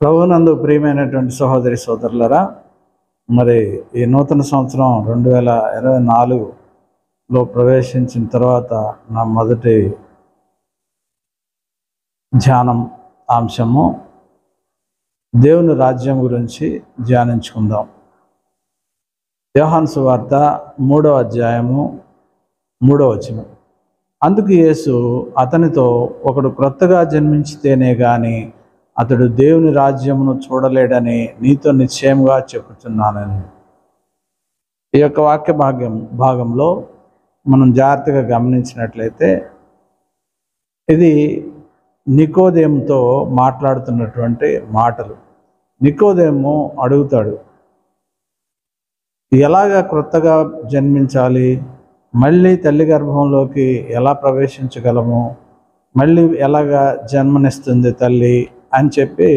ప్రభువునందు ప్రియమైనటువంటి సహోదరి సోదరులరా, మరి ఈ నూతన సంవత్సరం 2024లో ప్రవేశించిన తర్వాత నా మొదటి ధ్యానం అంశము దేవుని రాజ్యం గురించి ధ్యానించుకుందాం. యోహాను సువార్త 3వ అధ్యాయము 3వ వచనం. అందుకు యేసు అతనితో, ఒకడు క్రొత్తగా జన్మించితేనే గాని అతడు దేవుని రాజ్యమును చూడలేడని నీతో నిశ్చయంగా చెప్పుచున్నానని. ఈ యొక్క వాక్య భాగంలో మనం జాగ్రత్తగా గమనించినట్లయితే ఇది నికోదేముతో మాట్లాడుతున్నటువంటి మాటలు. నికోదేము అడుగుతాడు, ఎలాగా క్రొత్తగా జన్మించాలి, మళ్ళీ తల్లి గర్భంలోకి ఎలా ప్రవేశించగలము, మళ్ళీ ఎలాగా జన్మనిస్తుంది తల్లి అని చెప్పి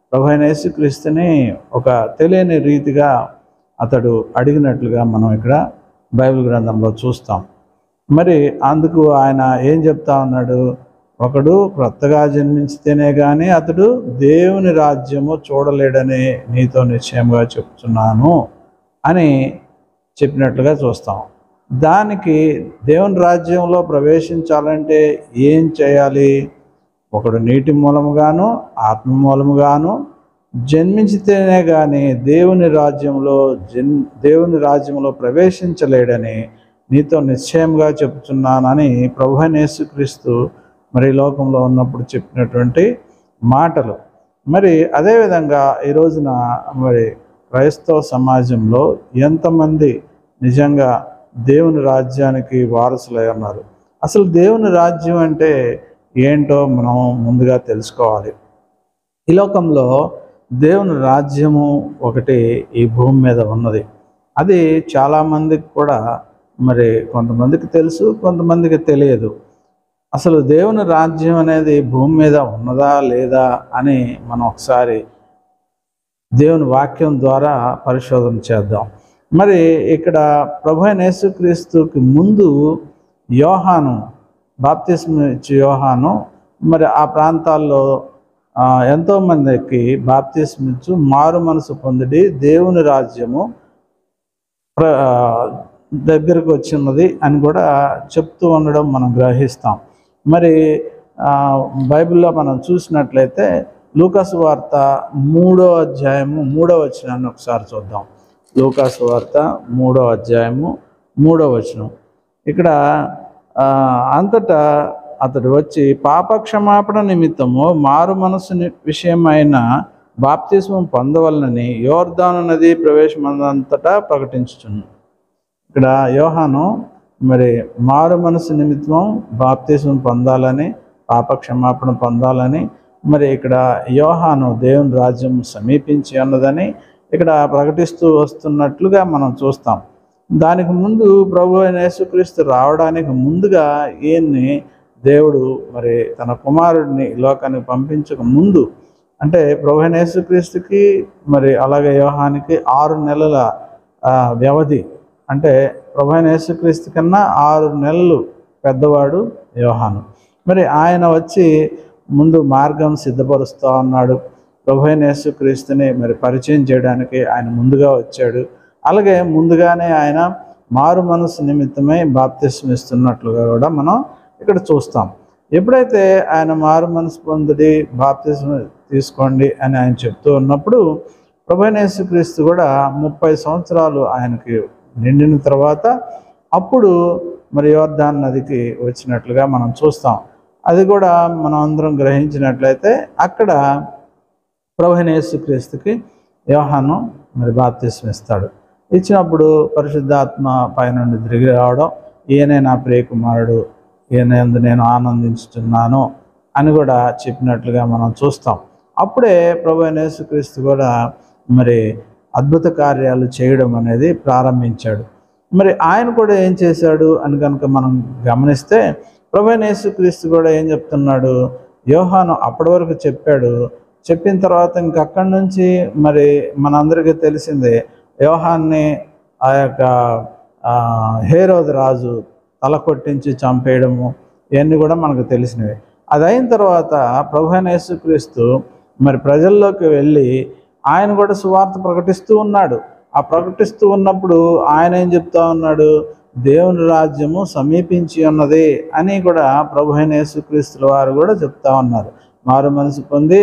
ప్రభువైన యేసుక్రీస్తుని ఒక తెలియని రీతిగా అతడు అడిగినట్లుగా మనం ఇక్కడ బైబిల్ గ్రంథంలో చూస్తాం. మరి అందుకు ఆయన ఏం చెప్తా ఉన్నాడు? ఒకడు క్రొత్తగా జన్మించితేనే కానీ అతడు దేవుని రాజ్యము చూడలేడని నీతో నిశ్చయంగా చెప్తున్నాను అని చెప్పినట్లుగా చూస్తాం. దానికి దేవుని రాజ్యంలో ప్రవేశించాలంటే ఏం చేయాలి? ఒకడు నీటి మూలముగాను ఆత్మ మూలముగాను జన్మించితేనే కానీ దేవుని రాజ్యంలో ప్రవేశించలేడని నీతో నిశ్చయంగా చెప్తున్నానని ప్రభువైన యేసుక్రీస్తు మరి లోకంలో ఉన్నప్పుడు చెప్పినటువంటి మాటలు. మరి అదేవిధంగా ఈ రోజున మరి క్రైస్తవ సమాజంలో ఎంతమంది నిజంగా దేవుని రాజ్యానికి వారసులై ఉన్నారు? అసలు దేవుని రాజ్యం అంటే ఏంటో మనం ముందుగా తెలుసుకోవాలి. ఈ లోకంలో దేవుని రాజ్యము ఒకటి ఈ భూమి మీద ఉన్నది. అది చాలామందికి కూడా మరి కొంతమందికి తెలుసు, కొంతమందికి తెలియదు. అసలు దేవుని రాజ్యం అనేది భూమి మీద ఉన్నదా లేదా అని మనం ఒకసారి దేవుని వాక్యం ద్వారా పరిశోధన చేద్దాం. మరి ఇక్కడ ప్రభువైన యేసుక్రీస్తుకి ముందు యోహాను, బాప్తిస్మం ఇచ్చే యోహాను మరి ఆ ప్రాంతాల్లో ఎంతోమందికి బాప్తిస్మం ఇచ్చు మారు మనసు పొంది దేవుని రాజ్యము దగ్గరకు వచ్చినది అని కూడా చెప్తూ ఉండడం మనం గ్రహిస్తాం. మరి బైబిల్లో మనం చూసినట్లయితే లూకాసు వార్త 3వ అధ్యాయము 3వ వచనాన్ని ఒకసారి చూద్దాం. లూకాసు వార్త 3వ అధ్యాయము 3వ వచనం. ఇక్కడ అంతటా అతడు వచ్చి పాపక్షమాపణ నిమిత్తము మారు మనసు విషయమైన బాప్తిస్మం పొందవలనని యోర్దాను నది ప్రవేశమంతటా ప్రకటించుచును. ఇక్కడ యోహాను మరి మారు మనసు నిమిత్తం బాప్తిస్మం పొందాలని, పాపక్షమాపణ పొందాలని మరి ఇక్కడ యోహాను దేవుని రాజ్యం సమీపించి ఉన్నదని ఇక్కడ ప్రకటిస్తూ వస్తున్నట్లుగా మనం చూస్తాం. దానికి ముందు ప్రభువైన యేసుక్రీస్తు రావడానికి ముందుగా ఈయన్ని దేవుడు మరి తన కుమారుడిని లోకానికి పంపించక ముందు, అంటే ప్రభువైన యేసుక్రీస్తుకి మరి అలాగే యోహానికి 6 నెలల వ్యవధి, అంటే ప్రభువైన యేసుక్రీస్తు కన్నా 6 నెలలు పెద్దవాడు యోహాను. మరి ఆయన వచ్చి ముందు మార్గం సిద్ధపరుస్తూ ఉన్నాడు. ప్రభువైన యేసుక్రీస్తుని మరి పరిచయం చేయడానికి ఆయన ముందుగా వచ్చాడు. అలాగే ముందుగానే ఆయన మారు మనసు నిమిత్తమై బాప్తిస్మం ఇస్తున్నట్లుగా కూడా మనం ఇక్కడ చూస్తాం. ఎప్పుడైతే ఆయన మారు మనసు పొంది బాప్తిస్మం తీసుకోండి అని ఆయన చెప్తూ ఉన్నప్పుడు ప్రభువైన యేసుక్రీస్తు కూడా 30 సంవత్సరాలు ఆయనకి నిండిన తర్వాత అప్పుడు మరి యోర్దాను నదికి వచ్చినట్లుగా మనం చూస్తాం. అది కూడా మనం అందరం గ్రహించినట్లయితే అక్కడ ప్రభువైన యేసుక్రీస్తుకి యోహాను మరి బాప్తిస్మం ఇస్తాడు. ఇచ్చినప్పుడు పరిశుద్ధాత్మ పైనుండి దిగి రావడం, ఈయనే నా ప్రియ కుమారుడు, ఈయన యందు నేను ఆనందించుతున్నాను అని కూడా చెప్పినట్లుగా మనం చూస్తాం. అప్పుడే ప్రభువైన యేసుక్రీస్తు కూడా మరి అద్భుత కార్యాలు చేయడం అనేది ప్రారంభించాడు. మరి ఆయన కూడా ఏం చేశాడు అని కనుక మనం గమనిస్తే ప్రభువైన యేసుక్రీస్తు కూడా ఏం చెప్తున్నాడు? యోహాను అప్పటి వరకు చెప్పాడు. చెప్పిన తర్వాత ఇంకక్కడి నుంచి మరి మనందరికీ తెలిసిందే, యోహాన్ని ఆ యొక్క హేరోదు రాజు తల కొట్టించి చంపేయడము, ఇవన్నీ కూడా మనకు తెలిసినవి. అది అయిన తర్వాత ప్రభువైన యేసుక్రీస్తు మరి ప్రజల్లోకి వెళ్ళి ఆయన కూడా సువార్త ప్రకటిస్తూ ఉన్నాడు. ఆ ప్రకటిస్తూ ఉన్నప్పుడు ఆయన ఏం చెప్తా ఉన్నాడు? దేవుని రాజ్యము సమీపించి ఉన్నది అని కూడా ప్రభు అయిన యేసుక్రీస్తుల వారు కూడా చెప్తా ఉన్నారు. మారు మనసు పొంది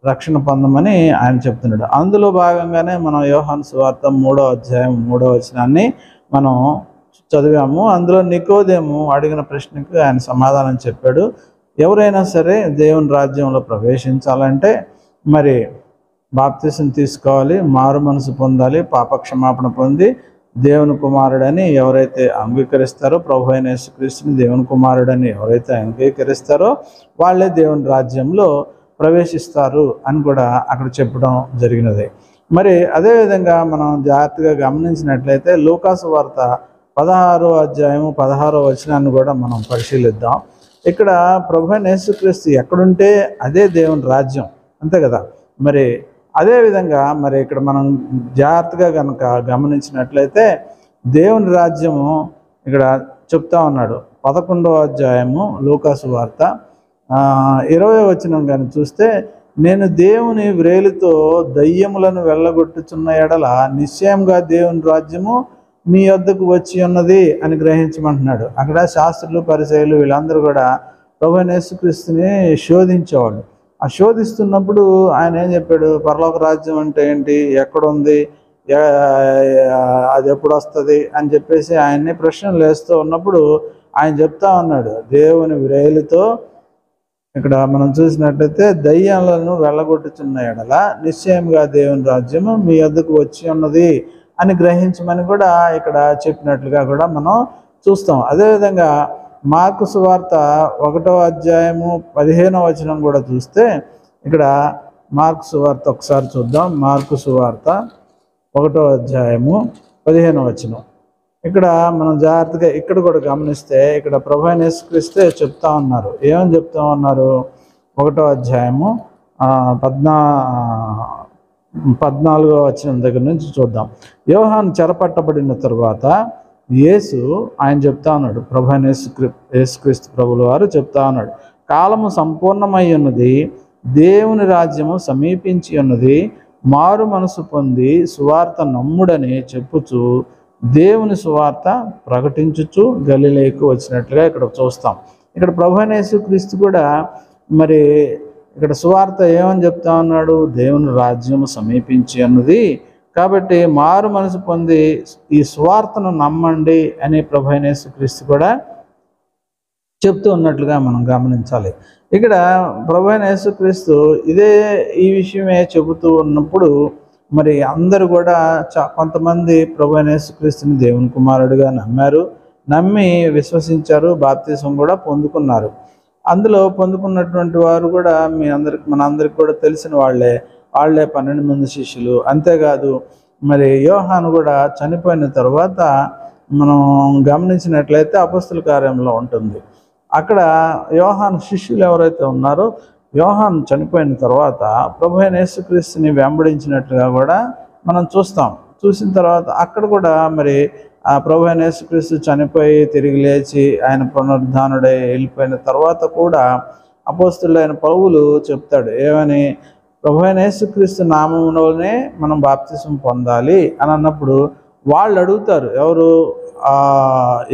రక్షణ పొందమని ఆయన చెప్తున్నాడు. అందులో భాగంగానే మనం యోహాను సువార్త 3వ అధ్యాయం 3వ వచనాన్ని మనం చదివాము. అందులో నికోదేము అడిగిన ప్రశ్నకు ఆయన సమాధానం చెప్పాడు. ఎవరైనా సరే దేవుని రాజ్యంలో ప్రవేశించాలంటే మరి బాప్తిసం తీసుకోవాలి, మారు మనసు పొందాలి, పాపక్షమాపణ పొంది దేవుని కుమారుడని ఎవరైతే అంగీకరిస్తారో, ప్రభు అయిన యేసుక్రీస్తుని దేవుని కుమారుడని ఎవరైతే అంగీకరిస్తారో వాళ్ళే దేవుని రాజ్యంలో ప్రవేశిస్తారు అని కూడా అక్కడ చెప్పడం జరిగినది. మరి అదేవిధంగా మనం జాగ్రత్తగా గమనించినట్లయితే లూకాసు వార్త 16వ అధ్యాయము 16వ వచనాన్ని కూడా మనం పరిశీలిద్దాం. ఇక్కడ ప్రభు అయిన యేసుక్రీస్తు ఎక్కడుంటే అదే దేవుని రాజ్యం, అంతే కదా. మరి అదేవిధంగా మరి ఇక్కడ మనం జాగ్రత్తగా కనుక గమనించినట్లయితే దేవుని రాజ్యము ఇక్కడ చెప్తా ఉన్నాడు. 11వ అధ్యాయము లూకాసు వార్త 20వ వచనం కానీ చూస్తే, నేను దేవుని వ్రేలితో దయ్యములను వెళ్ళగొట్టుచున్న ఎడల నిశ్చయంగా దేవుని రాజ్యము మీ వద్దకు వచ్చి ఉన్నది అని గ్రహించమంటున్నాడు. అక్కడ శాస్త్రులు, పరిసయ్యులు వీళ్ళందరూ కూడా ప్రభువైన యేసుక్రీస్తుని శోధించేవాళ్ళు. ఆ శోధిస్తున్నప్పుడు ఆయన ఏం చెప్పాడు? పరలోక రాజ్యం అంటే ఏంటి, ఎక్కడుంది, అది ఎప్పుడు వస్తుంది అని చెప్పేసి ఆయన్ని ప్రశ్నలు వేస్తూ ఉన్నప్పుడు ఆయన చెప్తా ఉన్నాడు, దేవుని వ్రేలితో ఇక్కడ మనం చూసినట్లయితే దయ్యాలను వెళ్ళగొట్టుచున్న ఎడల నిశ్చయంగా దేవుని రాజ్యము మీ వద్దకు వచ్చి ఉన్నది అని గ్రహించమని కూడా ఇక్కడ చెప్పినట్లుగా కూడా మనం చూస్తాం. అదేవిధంగా మార్కు సువార్త 1వ అధ్యాయము 15వ వచనం కూడా చూస్తే, ఇక్కడ మార్కు సువార్త ఒకసారి చూద్దాం. మార్కు సువార్త 1వ అధ్యాయము 15వ వచనం. ఇక్కడ మనం జాగ్రత్తగా ఇక్కడ కూడా గమనిస్తే ఇక్కడ ప్రభు అయిన యేసుక్రీస్తే చెప్తా ఉన్నారు. ఏమని చెప్తా ఉన్నారు? 1వ అధ్యాయము 14వ వచనం దగ్గర నుంచి చూద్దాం. యోహాను చెరపట్టబడిన తరువాత యేసు ఆయన చెప్తా ఉన్నాడు, ప్రభు అయిన యేసుక్రీస్తు ప్రభుల వారు చెప్తా ఉన్నాడు, కాలము సంపూర్ణమై ఉన్నది, దేవుని రాజ్యము సమీపించి ఉన్నది, మారు మనసు పొంది సువార్త నమ్ముడని చెప్పుచు దేవుని సువార్త ప్రకటించుచు గలిలయకు వచ్చినట్లుగా ఇక్కడ చూస్తాం. ఇక్కడ ప్రభు అయిన యేసుక్రీస్తు కూడా మరి ఇక్కడ సువార్త ఏమని చెప్తా ఉన్నాడు? దేవుని రాజ్యము సమీపించి ఉన్నది కాబట్టి మారు మనసు పొంది ఈ సువార్తను నమ్మండి అని ప్రభు అయిన యేసుక్రీస్తు కూడా చెప్తూ ఉన్నట్లుగా మనం గమనించాలి. ఇక్కడ ప్రభు అయిన యేసుక్రీస్తు ఈ విషయమే చెబుతూ ఉన్నప్పుడు మరి అందరూ కూడా కొంతమంది ప్రభు అయిన యేసుక్రీస్తుని దేవుని కుమారుడిగా నమ్మి విశ్వసించారు, బాప్తిసం కూడా పొందుకున్నారు. అందులో పొందుకున్నటువంటి వారు కూడా మనందరికి కూడా తెలిసిన వాళ్ళే 12 మంది శిష్యులు. అంతేకాదు మరి యోహాను కూడా చనిపోయిన తర్వాత మనం గమనించినట్లయితే అపొస్తల కార్యంలో ఉంటుంది. అక్కడ యోహాను శిష్యులు ఎవరైతే ఉన్నారో యోహాను చనిపోయిన తర్వాత ప్రభు అయిన యేసుక్రీస్తుని వెంబడించినట్లుగా కూడా మనం చూసిన తర్వాత అక్కడ కూడా మరి ఆ ప్రభు అయిన యేసుక్రీస్తు చనిపోయి తిరిగి లేచి ఆయన పునరుద్ధానుడై వెళ్ళిపోయిన తర్వాత కూడా అపొస్తలుడైన పౌలు చెప్తాడు ఏమని, ప్రభు అయిన యేసుక్రీస్తు నామములోనే మనం బాప్తిసం పొందాలి అని అన్నప్పుడు వాళ్ళు అడుగుతారు, ఎవరు?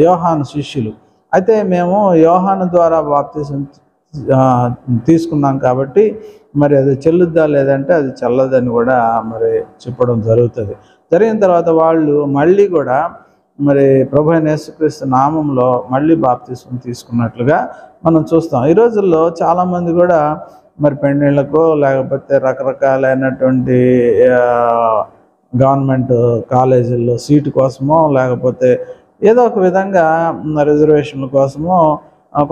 యోహాను శిష్యులు. అయితే మేము యోహాను ద్వారా బాప్తిసం తీసుకున్నాం కాబట్టి మరి అది చెల్లుద్దా లేదంటే అది చెల్లదని కూడా మరి చెప్పడం జరిగిన తర్వాత వాళ్ళు మళ్ళీ కూడా మరి ప్రభు అయిన యేసుక్రీస్తు నామంలో మళ్ళీ బాప్తిసం తీసుకున్నట్లుగా మనం చూస్తాం. ఈ రోజుల్లో చాలామంది కూడా మరి పెళ్ళిళ్ళకో లేకపోతే రకరకాలైనటువంటి గవర్నమెంట్ కాలేజీల్లో సీటు కోసమో లేకపోతే ఏదో ఒక విధంగా రిజర్వేషన్ల కోసమో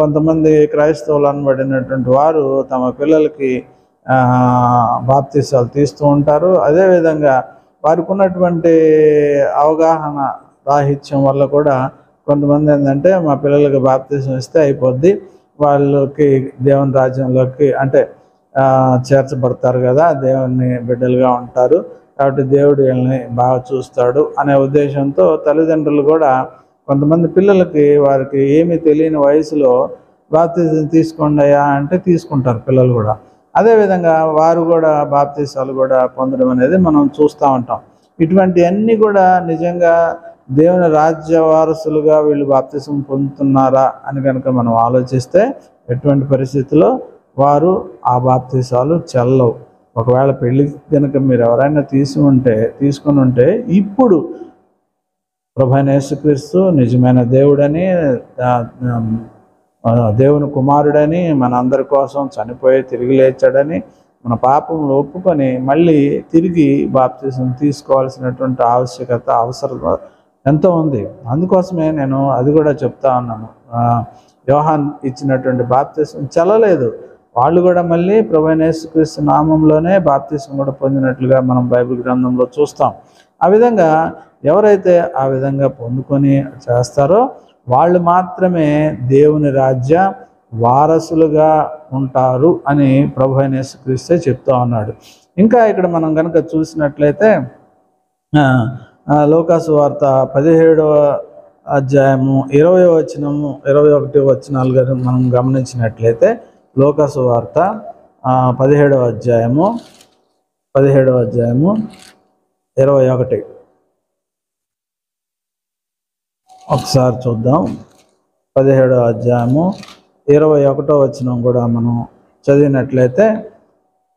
కొంతమంది క్రైస్తవులు అనబడినటువంటి వారు తమ పిల్లలకి బాప్తిసాలు తీస్తూ ఉంటారు. అదేవిధంగా వారికి ఉన్నటువంటి అవగాహన రాహిత్యం వల్ల కూడా కొంతమంది ఏంటంటే మా పిల్లలకి బాప్తిసం ఇస్తే అయిపోద్ది, వాళ్ళకి దేవుని రాజ్యంలోకి అంటే చేర్చబడతారు కదా, దేవుని బిడ్డలుగా ఉంటారు కాబట్టి దేవుడు వీళ్ళని బాగా చూస్తాడు అనే ఉద్దేశంతో తల్లిదండ్రులు కూడా కొంతమంది పిల్లలకి వారికి ఏమీ తెలియని వయసులో బాప్తిసం తీసుకోండి అయ్యా అంటే తీసుకుంటారు పిల్లలు కూడా. అదేవిధంగా వారు కూడా బాప్తీసాలు కూడా పొందడం అనేది మనం చూస్తూ ఉంటాం. ఇటువంటివన్నీ కూడా నిజంగా దేవుని రాజ్య వారసులుగా వీళ్ళు బాప్తిసం పొందుతున్నారా అని కనుక మనం ఆలోచిస్తే ఎటువంటి పరిస్థితుల్లో వారు ఆ బాప్తిసాలు చెల్లవు. ఒకవేళ పెళ్లి కనుక మీరు ఎవరైనా తీసుకుని ఉంటే ఇప్పుడు ప్రభువైన యేసుక్రీస్తు నిజమైన దేవుడని, దేవుని కుమారుడని, మన అందరి కోసం చనిపోయి తిరిగి లేచాడని, మన పాపములు ఒప్పుకొని మళ్ళీ తిరిగి బాప్తిసం తీసుకోవాల్సినటువంటి అవసరం ఎంతో ఉంది. అందుకోసమే నేను అది కూడా చెప్తా ఉన్నాను. యోహాన్ ఇచ్చినటువంటి బాప్తిసం చెల్లలేదు. వాళ్ళు కూడా మళ్ళీ ప్రభువైన యేసుక్రీస్తు నామంలోనే బాప్తిసం కూడా పొందినట్లుగా మనం బైబిల్ గ్రంథంలో చూస్తాం. ఆ విధంగా ఎవరైతే ఆ విధంగా పొందుకొని చేస్తారో వాళ్ళు మాత్రమే దేవుని రాజ్య వారసులుగా ఉంటారు అని ప్రభువైన యేసుక్రీస్తే చెప్తా ఉన్నాడు. ఇంకా ఇక్కడ మనం కనుక చూసినట్లయితే లూకాసు వార్త 17వ అధ్యాయము 20వ వచనము 21వ వచనాలు మనం గమనించినట్లయితే లూకాసు వార్త 17వ అధ్యాయము 21 ఒకసారి చూద్దాం. 17వ అధ్యాయము 21వ వచనం కూడా మనం చదివినట్లయితే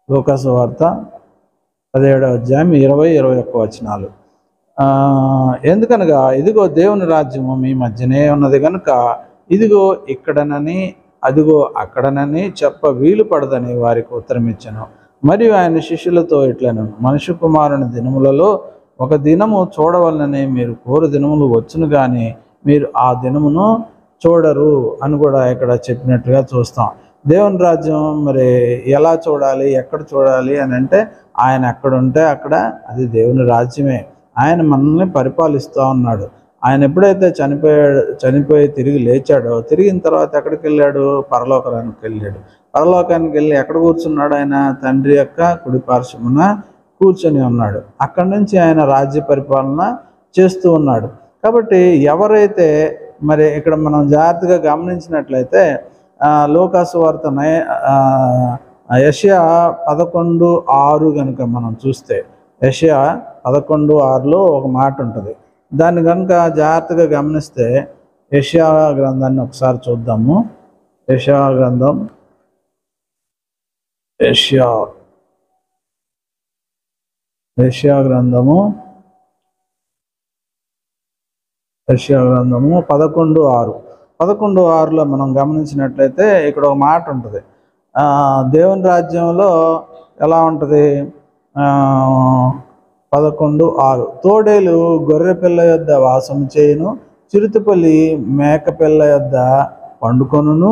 లూకాసు వార్త 17వ అధ్యాయం 20-21 వచనాలు. ఎందుకనగా ఇదిగో దేవుని రాజ్యము మీ మధ్యనే ఉన్నది కనుక ఇదిగో ఇక్కడనని అదిగో అక్కడనని చెప్ప వీలు పడదని వారికి ఉత్తరం ఇచ్చాను. మరియు ఆయన శిష్యులతో ఇట్లను, మనుష్య కుమారుని దినములలో ఒక దినము చూడవలనని మీరు కోరు దినములు వచ్చును కానీ మీరు ఆ దినమును చూడరు అని కూడా ఇక్కడ చెప్పినట్టుగా చూస్తాం. దేవుని రాజ్యం మరి ఎలా చూడాలి, ఎక్కడ చూడాలి అని అంటే ఆయన ఎక్కడుంటే అక్కడ అది దేవుని రాజ్యమే. ఆయన మనల్ని పరిపాలిస్తూ ఉన్నాడు. ఆయన ఎప్పుడైతే చనిపోయి తిరిగి లేచాడో, తిరిగిన తర్వాత ఎక్కడికి వెళ్ళాడు? పరలోకానికి వెళ్ళాడు. పరలోకానికి వెళ్ళి ఎక్కడ కూర్చున్నాడు? ఆయన తండ్రి యొక్క కుడి పార్శ్వమున కూర్చొని ఉన్నాడు. అక్కడి నుంచి ఆయన రాజ్య పరిపాలన చేస్తూ ఉన్నాడు. కాబట్టి ఎవరైతే మరి ఇక్కడ మనం జాగ్రత్తగా గమనించినట్లయితే లూకాసు వార్త యెషయా 11:6 కనుక మనం చూస్తే యెషయా 11:6లో ఒక మాట ఉంటుంది. దాన్ని కనుక జాగ్రత్తగా గమనిస్తే యెషయా గ్రంథాన్ని ఒకసారి చూద్దాము. యెషయా గ్రంథం యెషయా గ్రంథము 11:6లో మనం గమనించినట్లయితే ఇక్కడ ఒక మాట ఉంటుంది. దేవుని రాజ్యంలో ఎలా ఉంటుంది? 11:6 తోడేలు గొర్రె పిల్ల యొద్ద వాసము చేయును, చిరుతపల్లి మేక పిల్ల యొద్ద పండుకొనును,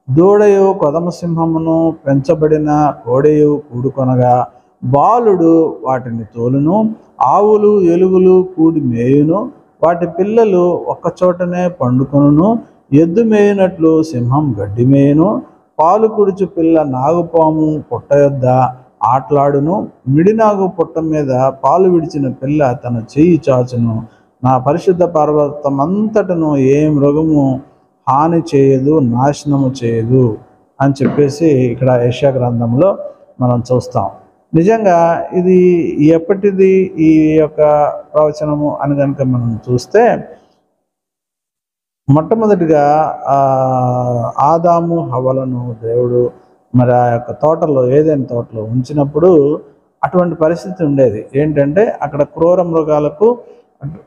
దూడయు కొదమ సింహమును పెంచబడిన కోడెయు కూడుకొనగా బాలుడు వాటిని తోలును, ఆవులు ఎలుగులు కూడి మేయును, వాటి పిల్లలు ఒక్కచోటనే పండుకొనును, ఎద్దు మేయునట్లు సింహం గడ్డి మేయును, పాలు కుడుచు పిల్ల నాగుపాము పుట్ట యొద్ద ఆటలాడును, మిడినాగు పుట్ట మీద పాలు విడిచిన పిల్ల తన చెయ్యి చాచును, నా పరిశుద్ధ పర్వతమంతటను ఏ మృగము హాని చేయదు, నాశనము చేయదు అని చెప్పేసి ఇక్కడ యెషయా గ్రంథంలో మనం చూస్తాం. నిజంగా ఇది ఎప్పటిది ఈ యొక్క ప్రవచనము అని కనుక మనం చూస్తే మొట్టమొదటిగా ఆదాము హవ్వలను దేవుడు మరి ఆ యొక్క తోటలో, ఏదైనా తోటలో ఉంచినప్పుడు అటువంటి పరిస్థితి ఉండేది. ఏంటంటే అక్కడ క్రూర మృగాలకు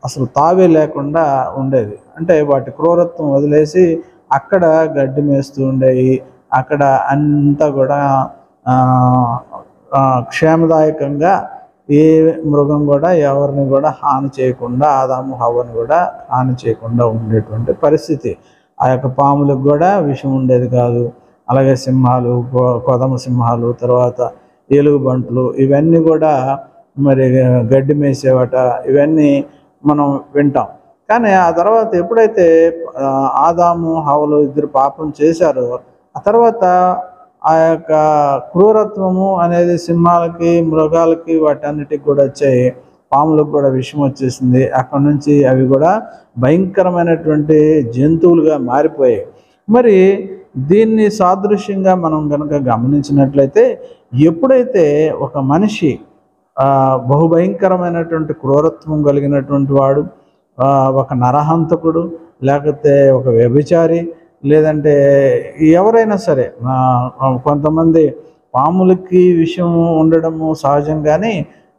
అసలు తావే లేకుండా ఉండేది. అంటే వాటి క్రూరత్వం వదిలేసి అక్కడ గడ్డి మేస్తూ ఉండేవి. అక్కడ అంతా కూడా క్షేమదాయకంగా ఏ మృగం కూడా ఎవరిని కూడా హాని చేయకుండా, ఆదాము హవ్వను కూడా హాని చేయకుండా ఉండేటువంటి పరిస్థితి. ఆ యొక్క పాములకు కూడా విషం ఉండేది కాదు. అలాగే సింహాలు, కొదమ సింహాలు, తర్వాత ఎలుగుబంట్లు ఇవన్నీ కూడా మరి గడ్డి మేసేవట, ఇవన్నీ మనం వింటాం. కానీ ఆ తర్వాత ఎప్పుడైతే ఆదాము హవ్వలు ఇద్దరు పాపం చేశారో ఆ తర్వాత ఆ యొక్క క్రూరత్వము అనేది సింహాలకి, మృగాలకి, వాటన్నిటికి కూడా వచ్చాయి. పాములకు కూడా విషం వచ్చేసింది. అక్కడ నుంచి అవి కూడా భయంకరమైనటువంటి జంతువులుగా మారిపోయాయి. మరి దీన్ని సాదృశ్యంగా మనం కనుక గమనించినట్లయితే, ఎప్పుడైతే ఒక మనిషి బహుభయంకరమైనటువంటి క్రూరత్వం కలిగినటువంటి వాడు, ఒక నరహంతకుడు, లేకపోతే ఒక వ్యభిచారి, లేదంటే ఎవరైనా సరే, కొంతమంది పాములకి విషం ఉండడము సహజం, కానీ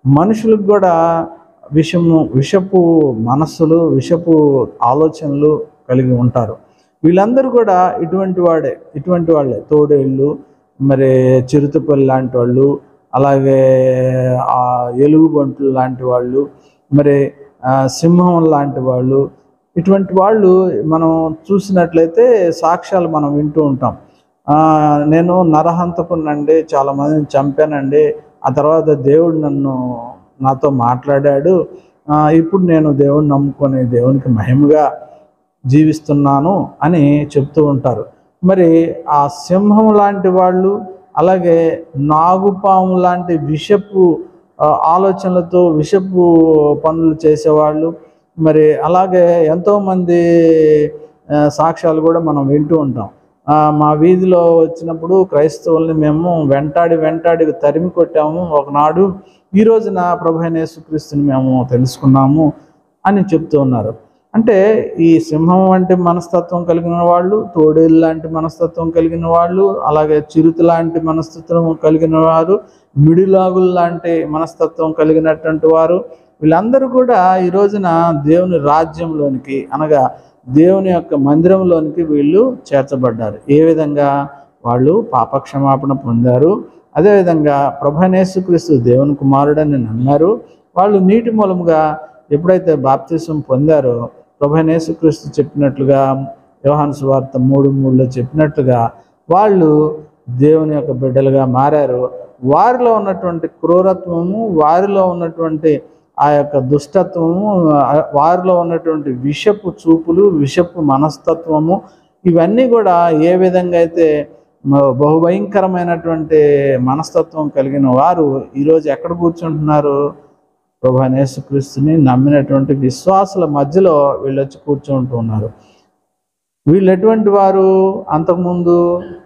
మనుషులకు కూడా విషపు మనస్సులు, విషపు ఆలోచనలు కలిగి ఉంటారు. వీళ్ళందరూ కూడా ఇటువంటి వాళ్ళే తోడేళ్ళు, మరి చిరుతపల్లి లాంటి వాళ్ళు, అలాగే ఎలుగుబంట్లు లాంటి వాళ్ళు, మరి సింహం లాంటి వాళ్ళు, ఇటువంటి వాళ్ళు మనం చూసినట్లయితే సాక్ష్యాలు మనం వింటూ ఉంటాం. నేను నరహంతకునండి, చాలామందిని చంపానండి, ఆ తర్వాత దేవుడు నాతో మాట్లాడాడు, ఇప్పుడు నేను దేవుడిని నమ్ముకొని దేవునికి మహిమగా జీవిస్తున్నాను అని చెప్తూ ఉంటారు. మరి ఆ సింహం లాంటి వాళ్ళు, అలాగే నాగుపాము లాంటి విషపు ఆలోచనలతో విషపు పనులు చేసేవాళ్ళు, మరి అలాగే ఎంతోమంది సాక్ష్యాలు కూడా మనం వింటూ ఉంటాం. మా వీధిలో వచ్చినప్పుడు క్రైస్తవుల్ని మేము వెంటాడి తరిమి కొట్టాము ఒకనాడు, ఈ రోజున ప్రభు అయిన యేసుక్రీస్తుని మేము తెలుసుకున్నాము అని చెప్తూ ఉన్నారు. అంటే ఈ సింహం వంటి మనస్తత్వం కలిగిన వాళ్ళు, తోడేళ్ళు లాంటి మనస్తత్వం కలిగిన వాళ్ళు, అలాగే చిరుత లాంటి మనస్తత్వం కలిగిన వారు, మిడిలాగులు లాంటి మనస్తత్వం కలిగినటువంటి వారు, వీళ్ళందరూ కూడా ఈ రోజున దేవుని రాజ్యంలోనికి, అనగా దేవుని యొక్క మందిరంలోనికి వీళ్ళు చేర్చబడ్డారు. ఏ విధంగా? వాళ్ళు పాపక్షమాపణ పొందారు. అదేవిధంగా ప్రభు అయిన యేసుక్రీస్తు దేవుని కుమారుడని నమ్మారు. వాళ్ళు నీటి మూలముగా ఎప్పుడైతే బాప్తిసం పొందారో, ప్రభు అయిన యేసుక్రీస్తు చెప్పినట్లుగా, యోహాను సువార్త 3:3లో చెప్పినట్లుగా వాళ్ళు దేవుని యొక్క బిడ్డలుగా మారారు. వారిలో ఉన్నటువంటి క్రూరత్వము, వారిలో ఉన్నటువంటి ఆ యొక్క దుష్టత్వము, వారిలో ఉన్నటువంటి విషపు చూపులు, విషపు మనస్తత్వము, ఇవన్నీ కూడా ఏ విధంగా అయితే బహుభయంకరమైనటువంటి మనస్తత్వం కలిగిన వారు ఈరోజు ఎక్కడ కూర్చుంటున్నారు? ప్రభు అయిన యేసుక్రీస్తుని నమ్మినటువంటి విశ్వాసుల మధ్యలో వీళ్ళు వచ్చి కూర్చుంటూ ఉన్నారు. వీళ్ళు ఎటువంటి వారు? అంతకుముందు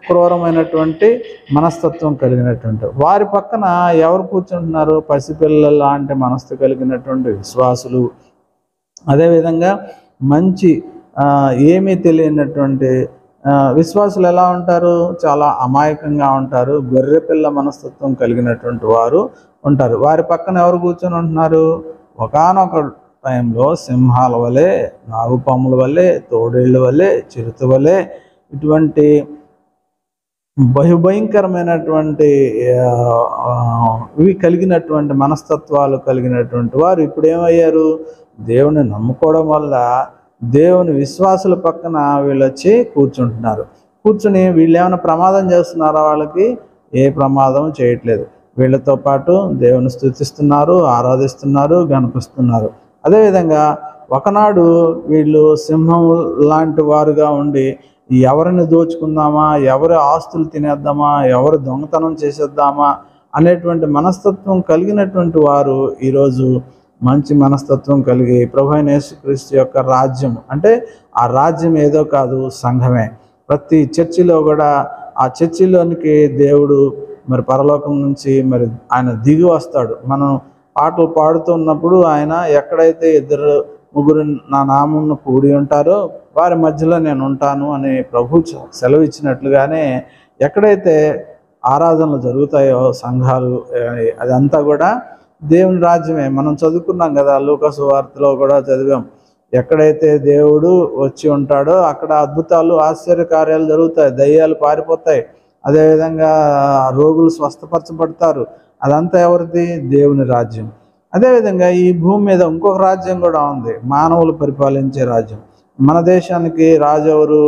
క్రూరమైనటువంటి మనస్తత్వం కలిగినటువంటి వారి పక్కన ఎవరు కూర్చుంటున్నారు? పసిపిల్లల లాంటి మనస్సు కలిగినటువంటి విశ్వాసులు. అదేవిధంగా మంచి ఏమీ తెలియనటువంటి విశ్వాసులు ఎలా ఉంటారు? చాలా అమాయకంగా ఉంటారు. గొర్రెపిల్ల మనస్తత్వం కలిగినటువంటి వారు ఉంటారు. వారి పక్కన ఎవరు కూర్చొని ఉంటున్నారు? ఒకానొక టైంలో సింహాల వలె, నాగుపాముల వలె, తోడేళ్ళ వలె, చిరుత వలె, ఇటువంటి బహుభయంకరమైనటువంటి ఇవి కలిగినటువంటి మనస్తత్వాలు కలిగినటువంటి వారు ఇప్పుడు ఏమయ్యారు? దేవుని నమ్ముకోవడం వల్ల దేవుని విశ్వాసుల పక్కన వీళ్ళు వచ్చి కూర్చుంటున్నారు. కూర్చుని వీళ్ళు ఏమైనా ప్రమాదం చేస్తున్నారా? వాళ్ళకి ఏ ప్రమాదం చేయట్లేదు. వీళ్ళతో పాటు దేవుని స్తుతిస్తున్నారు, ఆరాధిస్తున్నారు, గణపిస్తున్నారు. అదేవిధంగా ఒకనాడు వీళ్ళు సింహం లాంటి వారుగా ఉండి ఎవరిని దోచుకుందామా, ఎవరి ఆస్తులు తినేద్దామా, ఎవరు దొంగతనం చేసేద్దామా అనేటువంటి మనస్తత్వం కలిగినటువంటి వారు ఈరోజు మంచి మనస్తత్వం కలిగి ప్రభు అయిన యేసుక్రీస్తు యొక్క రాజ్యం, అంటే ఆ రాజ్యం ఏదో కాదు, సంఘమే. ప్రతి చర్చిలో కూడా ఆ చర్చిలోనికి దేవుడు మరి పరలోకం నుంచి మరి ఆయన దిగి వస్తాడు. మనం పాటలు పాడుతున్నప్పుడు ఆయన ఎక్కడైతే 2-3 నా నామమున కూడి ఉంటారో వారి మధ్యలో నేను ఉంటాను అని ప్రభు సెలవు ఇచ్చినట్లుగానే ఎక్కడైతే ఆరాధనలు జరుగుతాయో సంఘాలు, అదంతా కూడా దేవుని రాజ్యమే. మనం చదువుకున్నాం కదా, లూకా సువార్తలో కూడా చదివాం. ఎక్కడైతే దేవుడు వచ్చి ఉంటాడో అక్కడ అద్భుతాలు, ఆశ్చర్యకార్యాలు జరుగుతాయి, దయ్యాలు పారిపోతాయి, అదేవిధంగా రోగులు స్వస్థపరచబడతారు. అదంతా ఎవరిది? దేవుని రాజ్యం. అదేవిధంగా ఈ భూమి మీద ఇంకొక రాజ్యం కూడా ఉంది, మానవులు పరిపాలించే రాజ్యం. మన దేశానికి రాజు ఎవరు?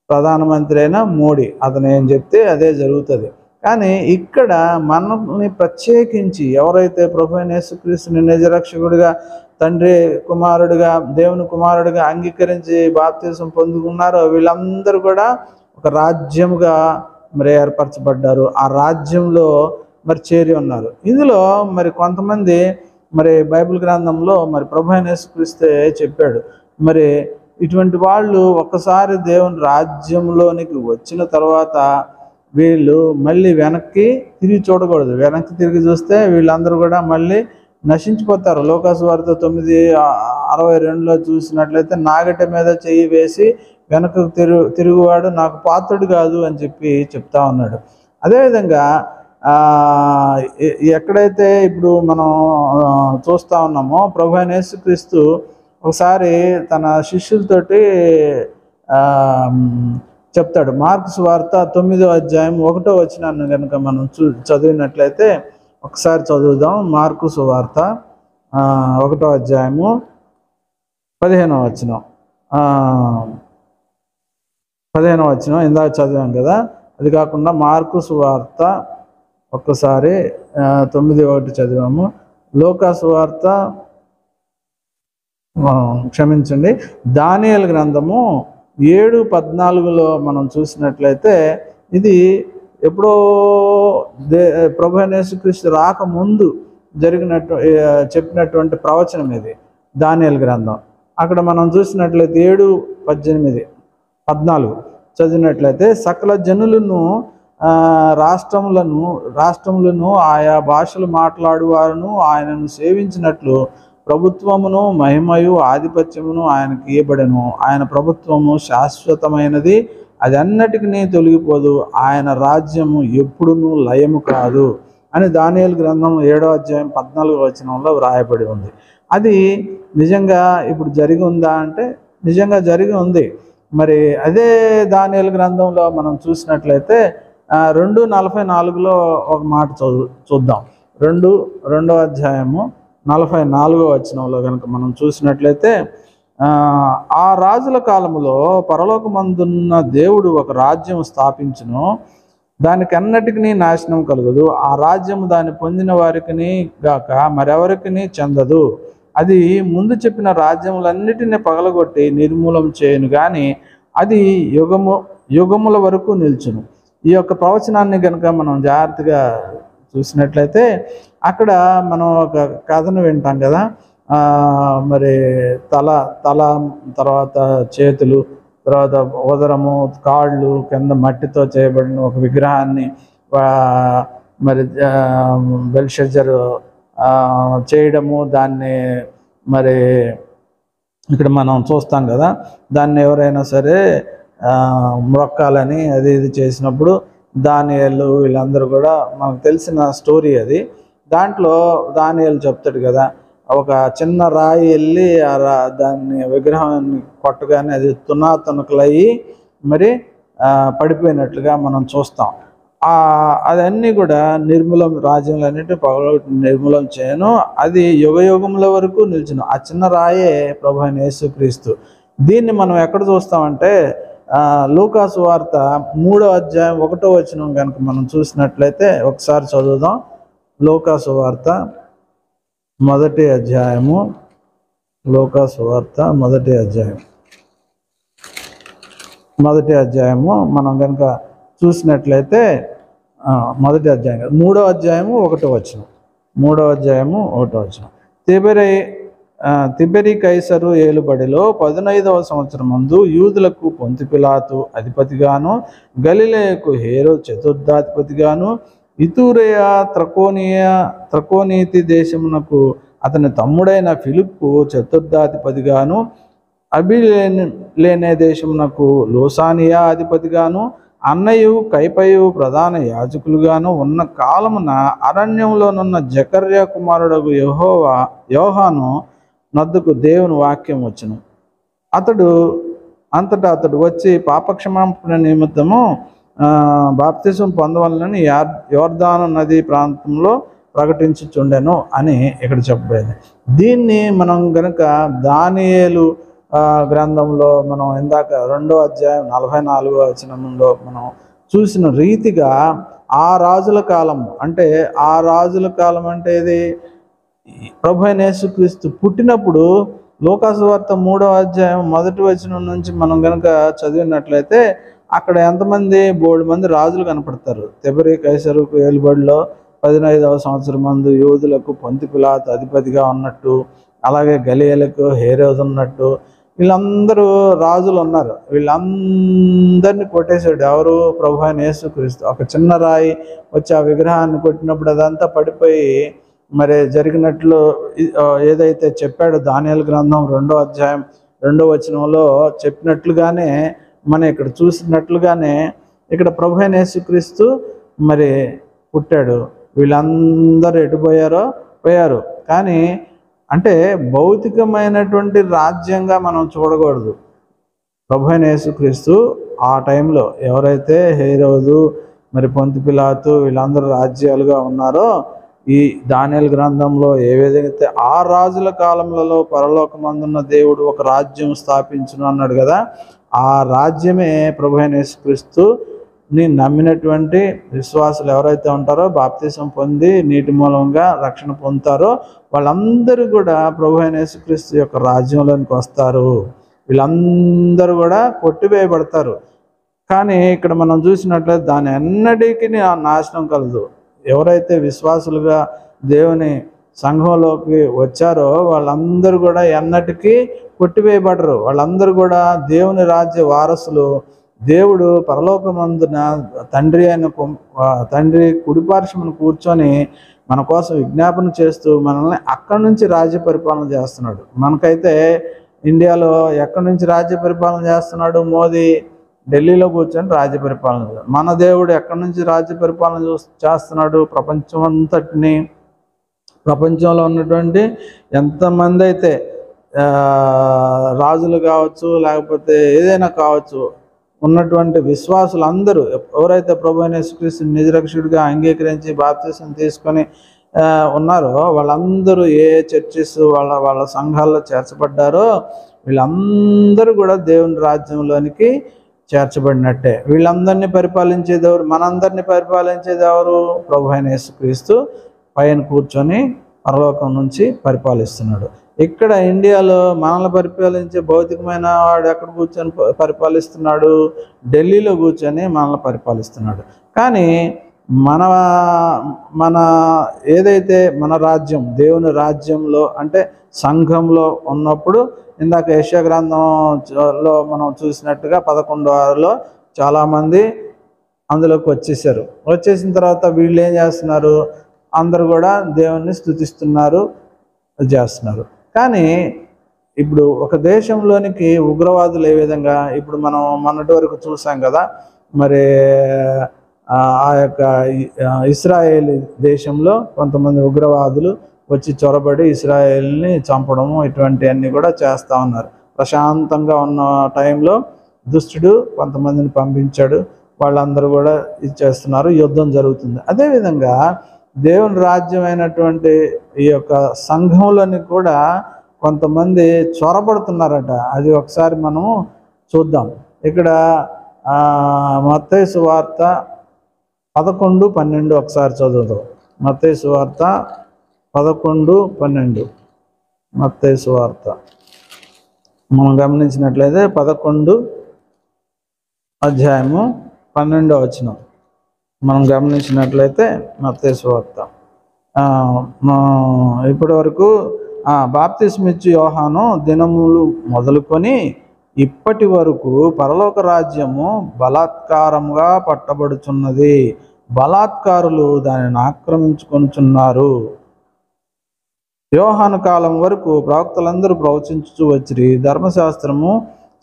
ప్రధానమంత్రి అయిన మోడీ. అతను ఏం చెప్తే అదే జరుగుతుంది. కానీ ఇక్కడ మనల్ని ప్రత్యేకించి ఎవరైతే ప్రభు అయిన యేసుక్రీస్తుని నిజరక్షకుడిగా, తండ్రి కుమారుడిగా, దేవుని కుమారుడిగా అంగీకరించి బాప్తిసం పొందుకున్నారో వీళ్ళందరూ కూడా ఒక రాజ్యముగా మరి ఏర్పరచబడ్డారు. ఆ రాజ్యంలో మరి చేరి ఉన్నారు. ఇందులో మరి కొంతమంది మరి బైబిల్ గ్రంథంలో మరి ప్రభు అయిన యేసుక్రీస్తే చెప్పాడు, మరి ఇటువంటి వాళ్ళు ఒక్కసారి దేవుని రాజ్యంలోనికి వచ్చిన తర్వాత వీళ్ళు మళ్ళీ వెనక్కి తిరిగి చూడకూడదు. వెనక్కి తిరిగి చూస్తే వీళ్ళందరూ కూడా మళ్ళీ నశించిపోతారు. లోకాసు వార్త 9:62లో చూసినట్లయితే నాగటి మీద చెయ్యి వేసి వెనక్కి తిరుగువాడు నాకు పాత్రుడు కాదు అని చెప్పి చెప్తా ఉన్నాడు. అదేవిధంగా ఎక్కడైతే ఇప్పుడు మనం చూస్తూ ఉన్నామో ప్రభు అయిన యేసుక్రీస్తు ఒకసారి తన శిష్యులతోటి చెప్తాడు. మార్కు సువార్త 9:1 కనుక మనం చదివినట్లయితే ఒకసారి చదువుదాం. మార్కు సువార్త 1:15 15 ఇందాక చదివాం కదా. అది కాకుండా మార్కు సువార్త ఒక్కసారి 9:1 చదివాము. లూకా సువార్త క్షమించండి, దానియేలు గ్రంథము 7:14లో మనం చూసినట్లయితే ఇది ఎప్పుడో ప్రభు అయిన యేసుక్రీస్తు రాకముందు చెప్పినటువంటి ప్రవచనం ఇది దానియేలు గ్రంథం. అక్కడ మనం చూసినట్లయితే 7:14 చదివినట్లయితే సకల జనులను రాష్ట్రములను ఆయా భాషలు మాట్లాడువారును ఆయనను సేవించినట్లు ప్రభుత్వమును మహిమయు ఆధిపత్యమును ఆయనకి ఇవ్వబడెను. ఆయన ప్రభుత్వము శాశ్వతమైనది, అది అన్నిటికీ తొలగిపోదు, ఆయన రాజ్యము ఎప్పుడునూ లయము కాదు అని దానియేలు గ్రంథం 7:14 వ్రాయబడి ఉంది. అది నిజంగా ఇప్పుడు జరిగి ఉందా అంటే నిజంగా జరిగి ఉంది. మరి అదే దానియేలు గ్రంథంలో మనం చూసినట్లయితే 2:44లో ఒక మాట చూద్దాం. 2:44 కనుక మనం చూసినట్లయితే ఆ రాజుల కాలములో పరలోకమందున్న దేవుడు ఒక రాజ్యం స్థాపించును, దానికి అన్నిటికీ నాశనం కలుగదు, ఆ రాజ్యము దాన్ని పొందిన వారికి గాక మరెవరికి చెందదు. అది ముందు చెప్పిన రాజ్యములన్నిటినీ పగలగొట్టి నిర్మూలం చేయను కానీ అది యుగముల వరకు నిల్చును. ఈ యొక్క ప్రవచనాన్ని కనుక మనం జాగ్రత్తగా చూసినట్లయితే అక్కడ మనం ఒక కథను వింటాం కదా. మరి తల తర్వాత చేతులు, తర్వాత ఉదరము, కాళ్ళు, కింద మట్టితో చేయబడిన ఒక విగ్రహాన్ని మరి బెల్షజ్జరు చేయడము, దాన్ని మరి ఇక్కడ మనం చూస్తాం కదా. దాన్ని ఎవరైనా సరే మొక్కాలని అది ఇది చేసినప్పుడు దానియేలు వీళ్ళందరూ కూడా మనకు తెలిసిన స్టోరీ అది. దాంట్లో దానియేలు చెప్తాడు కదా, ఒక చిన్న రాయి వెళ్ళి దాన్ని విగ్రహాన్ని కొట్టగానే అది తునాతునకలయ్యి మరి పడిపోయినట్లుగా మనం చూస్తాం. అదన్నీ కూడా రాజ్యాలన్నిటి నిర్మూలం చేయను, అది యుగముల వరకు నిలిచును. ఆ చిన్న రాయే ప్రభు అయిన యేసుక్రీస్తు. దీన్ని మనం ఎక్కడ చూస్తామంటే లూకా సువార్త 3:1 కనుక మనం చూసినట్లయితే ఒకసారి చదువుదాం. లూకా సువార్త 1 లూకా సువార్త 1 మనం కనుక చూసినట్లయితే 3:1 తిబెరి కైసరు ఏలుబడిలో 15వ సంవత్సరమందు యూదులకు పొంతి పిలాతు అధిపతిగాను, గలిలయకు హేరోదు చతుర్థాధిపతిగాను, ఇతూరయ త్రకోనీతి దేశమునకు అతని తమ్ముడైన ఫిలిప్పు చతుర్థాధిపతిగాను, అబిలేనే దేశమునకు లోసానియా అధిపతిగాను, అన్నయు కైపయు ప్రధాన యాజకులుగాను ఉన్న కాలమున అరణ్యంలోనున్న జకర్యా కుమారుడగు యోహాను నద్దుకు దేవుని వాక్యం వచ్చును. అతడు వచ్చి పాపక్షమాపణ నిమిత్తము బాప్తిసం పొందవలనని యోర్దాను నది ప్రాంతంలో ప్రకటించుచుండెను అని ఇక్కడ చెప్పబడింది. దీన్ని మనం గనక దానియేలు గ్రంథంలో మనం ఇందాక 2:44 మనం చూసిన రీతిగా ఆ రాజుల కాలం అంటే ఇది ప్రభు అయిన యేసుక్రీస్తు పుట్టినప్పుడు లూకా సువార్త 3:1 నుంచి మనం కనుక చదివినట్లయితే అక్కడ ఎంతమంది బోల్డ్ మంది రాజులు కనపడతారు. తిబెరి కైసరు ఏలుబడిలో 15వ సంవత్సరం మందు యూదులకు పొంతి పిలాతు అధిపతిగా ఉన్నట్టు, అలాగే గలిలయకు హేరోదు ఉన్నట్టు, వీళ్ళందరూ రాజులు ఉన్నారు, వీళ్ళందరినీ కొట్టేశాడు. ఎవరు? ప్రభు అయిన యేసుక్రీస్తు. ఒక చిన్న రాయి వచ్చి ఆ విగ్రహాన్ని కొట్టినప్పుడు అదంతా పడిపోయి మరి జరిగినట్లు ఏదైతే చెప్పాడో దానియేలు గ్రంథం 2వ అధ్యాయం 2వ వచనంలో చెప్పినట్లుగానే మనం ఇక్కడ చూసినట్లుగానే ఇక్కడ ప్రభు అయిన యేసుక్రీస్తు మరి పుట్టాడు. వీళ్ళందరూ ఎటుపోయారో పోయారు. కానీ అంటే భౌతికమైనటువంటి రాజ్యంగా మనం చూడకూడదు. ప్రభు అయిన యేసుక్రీస్తు ఆ టైంలో ఎవరైతే హేరోదు మరి పొంతి పిలాతు వీళ్ళందరూ రాజ్యాలుగా ఉన్నారో, ఈ దానియేలు గ్రంథంలో ఏ విధంగా ఆ రాజుల కాలంలో పరలోకమందున్న దేవుడు ఒక రాజ్యం స్థాపించును అన్నాడు కదా, ఆ రాజ్యమే ప్రభు అయిన యేసుక్రీస్తుని నమ్మినటువంటి విశ్వాసులు ఎవరైతే ఉంటారో, బాప్తిసం పొంది నీటి మూలంగా రక్షణ పొందుతారో వాళ్ళందరూ కూడా ప్రభు అయిన యేసుక్రీస్తు యొక్క రాజ్యంలోనికి వస్తారు. వీళ్ళందరూ కూడా కొట్టివేయబడతారు. కానీ ఇక్కడ మనం చూసినట్లయితే దాని ఎన్నటికీ నాశనం కలదు. ఎవరైతే విశ్వాసులుగా దేవుని సంఘంలోకి వచ్చారో వాళ్ళందరూ కూడా ఎన్నటికీ కొట్టివేయబడరు. వాళ్ళందరూ కూడా దేవుని రాజ్య వారసులు. దేవుడు పరలోకమందున తండ్రి కుడిపార్శ్వమున కూర్చొని మన కోసం విజ్ఞాపన చేస్తూ మనల్ని అక్కడి నుంచి రాజ్య పరిపాలన చేస్తున్నాడు. మనకైతే ఇండియాలో ఎక్కడి నుంచి రాజ్య పరిపాలన చేస్తున్నాడు? మోదీ ఢిల్లీలో కూర్చొని రాజ్య పరిపాలన. మన దేవుడు ఎక్కడి నుంచి రాజ్య పరిపాలన చేస్తున్నాడు? ప్రపంచమంతటిని, ప్రపంచంలో ఉన్నటువంటి ఎంతమంది అయితే రాజులు కావచ్చు లేకపోతే ఏదైనా కావచ్చు ఉన్నటువంటి విశ్వాసులందరూ ఎవరైతే ప్రభు అయిన యేసుక్రీస్తుని నిజరక్షకుడిగా అంగీకరించి బాప్తిసం తీసుకొని ఉన్నారో వాళ్ళందరూ ఏ చర్చెస్ వాళ్ళ సంఘాల్లో చేర్చబడ్డారో వీళ్ళందరూ కూడా దేవుని రాజ్యంలోనికి చేర్చబడినట్టే. వీళ్ళందరినీ పరిపాలించేది ఎవరు? మనందరినీ పరిపాలించేది ఎవరు? ప్రభు అయిన యేసుక్రీస్తు పైన కూర్చొని పరలోకం నుంచి పరిపాలిస్తున్నాడు. ఇక్కడ ఇండియాలో మనల్ని పరిపాలించే భౌతికమైన వాడు ఎక్కడ కూర్చొని పరిపాలిస్తున్నాడు? ఢిల్లీలో కూర్చొని మనల్ని పరిపాలిస్తున్నాడు. కానీ మన ఏదైతే మన రాజ్యం దేవుని రాజ్యంలో అంటే సంఘంలో ఉన్నప్పుడు ఇందాక యెషయా గ్రంథంలో మనం చూసినట్టుగా 11:6లో చాలామంది అందులోకి వచ్చేసారు. వచ్చేసిన తర్వాత వీళ్ళు ఏం చేస్తున్నారు? అందరూ కూడా దేవుణ్ణి స్తుతిస్తున్నారు, చేస్తున్నారు. కానీ ఇప్పుడు ఒక దేశంలోనికి ఉగ్రవాదులు ఏ విధంగా, ఇప్పుడు మనం మొన్నటి వరకు చూసాం కదా, మరి ఆ యొక్క ఇస్రాయేల్ దేశంలో కొంతమంది ఉగ్రవాదులు వచ్చి చొరబడి ఇస్రాయేల్ని చంపడము ఇటువంటివన్నీ కూడా చేస్తూ ఉన్నారు. ప్రశాంతంగా ఉన్న టైంలో దుష్టుడు కొంతమందిని పంపించాడు, వాళ్ళందరూ కూడా ఇది చేస్తున్నారు, యుద్ధం జరుగుతుంది. అదేవిధంగా దేవుని రాజ్యమైనటువంటి ఈ యొక్క సంఘంలోని కూడా కొంతమంది చొరబడుతున్నారట. అది ఒకసారి మనము చూద్దాం. ఇక్కడ మత్తయి సువార్త 11:12 ఒకసారి చదువుదాం. మత్తయి సువార్త 11:12. మత్తయి సువార్త మనం గమనించినట్లయితే 11 అధ్యాయము 12వ వచనం మనం గమనించినట్లయితే మత్తయి సువార్త ఇప్పటి వరకు బాప్తిస్మిచ్చు యోహాను దినములు మొదలుకొని ఇప్పటి వరకు పరలోక రాజ్యము బలాత్కారంగా పట్టబడుచున్నది, బలాత్కారులు దానిని ఆక్రమించుకొనుచున్నారు. యోహాను కాలం వరకు ప్రవక్తలందరూ ప్రవచించుచూ వచ్చిరి, ధర్మశాస్త్రము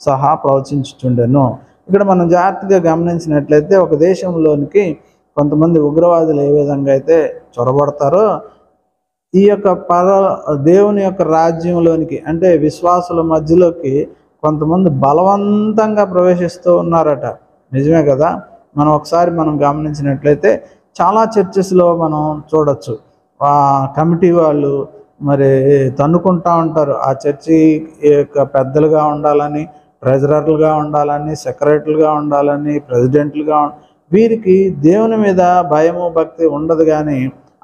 సహా ప్రవచించుచుండెను. ఇక్కడ మనం జాగ్రత్తగా గమనించినట్లయితే ఒక దేశంలోనికి కొంతమంది ఉగ్రవాదులు ఏ విధంగా అయితే చొరబడతారో ఈ యొక్క దేవుని యొక్క రాజ్యంలోనికి అంటే విశ్వాసుల మధ్యలోకి కొంతమంది బలవంతంగా ప్రవేశిస్తూ ఉన్నారట. నిజమే కదా. మనం గమనించినట్లయితే చాలా చర్చెస్లో మనం చూడొచ్చు, కమిటీ వాళ్ళు మరి తన్నుకుంటూ ఉంటారు. ఆ చర్చి యొక్క పెద్దలుగా ఉండాలని, ట్రెజరర్లుగా ఉండాలని, సెక్రటరీలుగా ఉండాలని, ప్రెసిడెంట్లుగా వీరికి దేవుని మీద భయము భక్తి ఉండదు. కానీ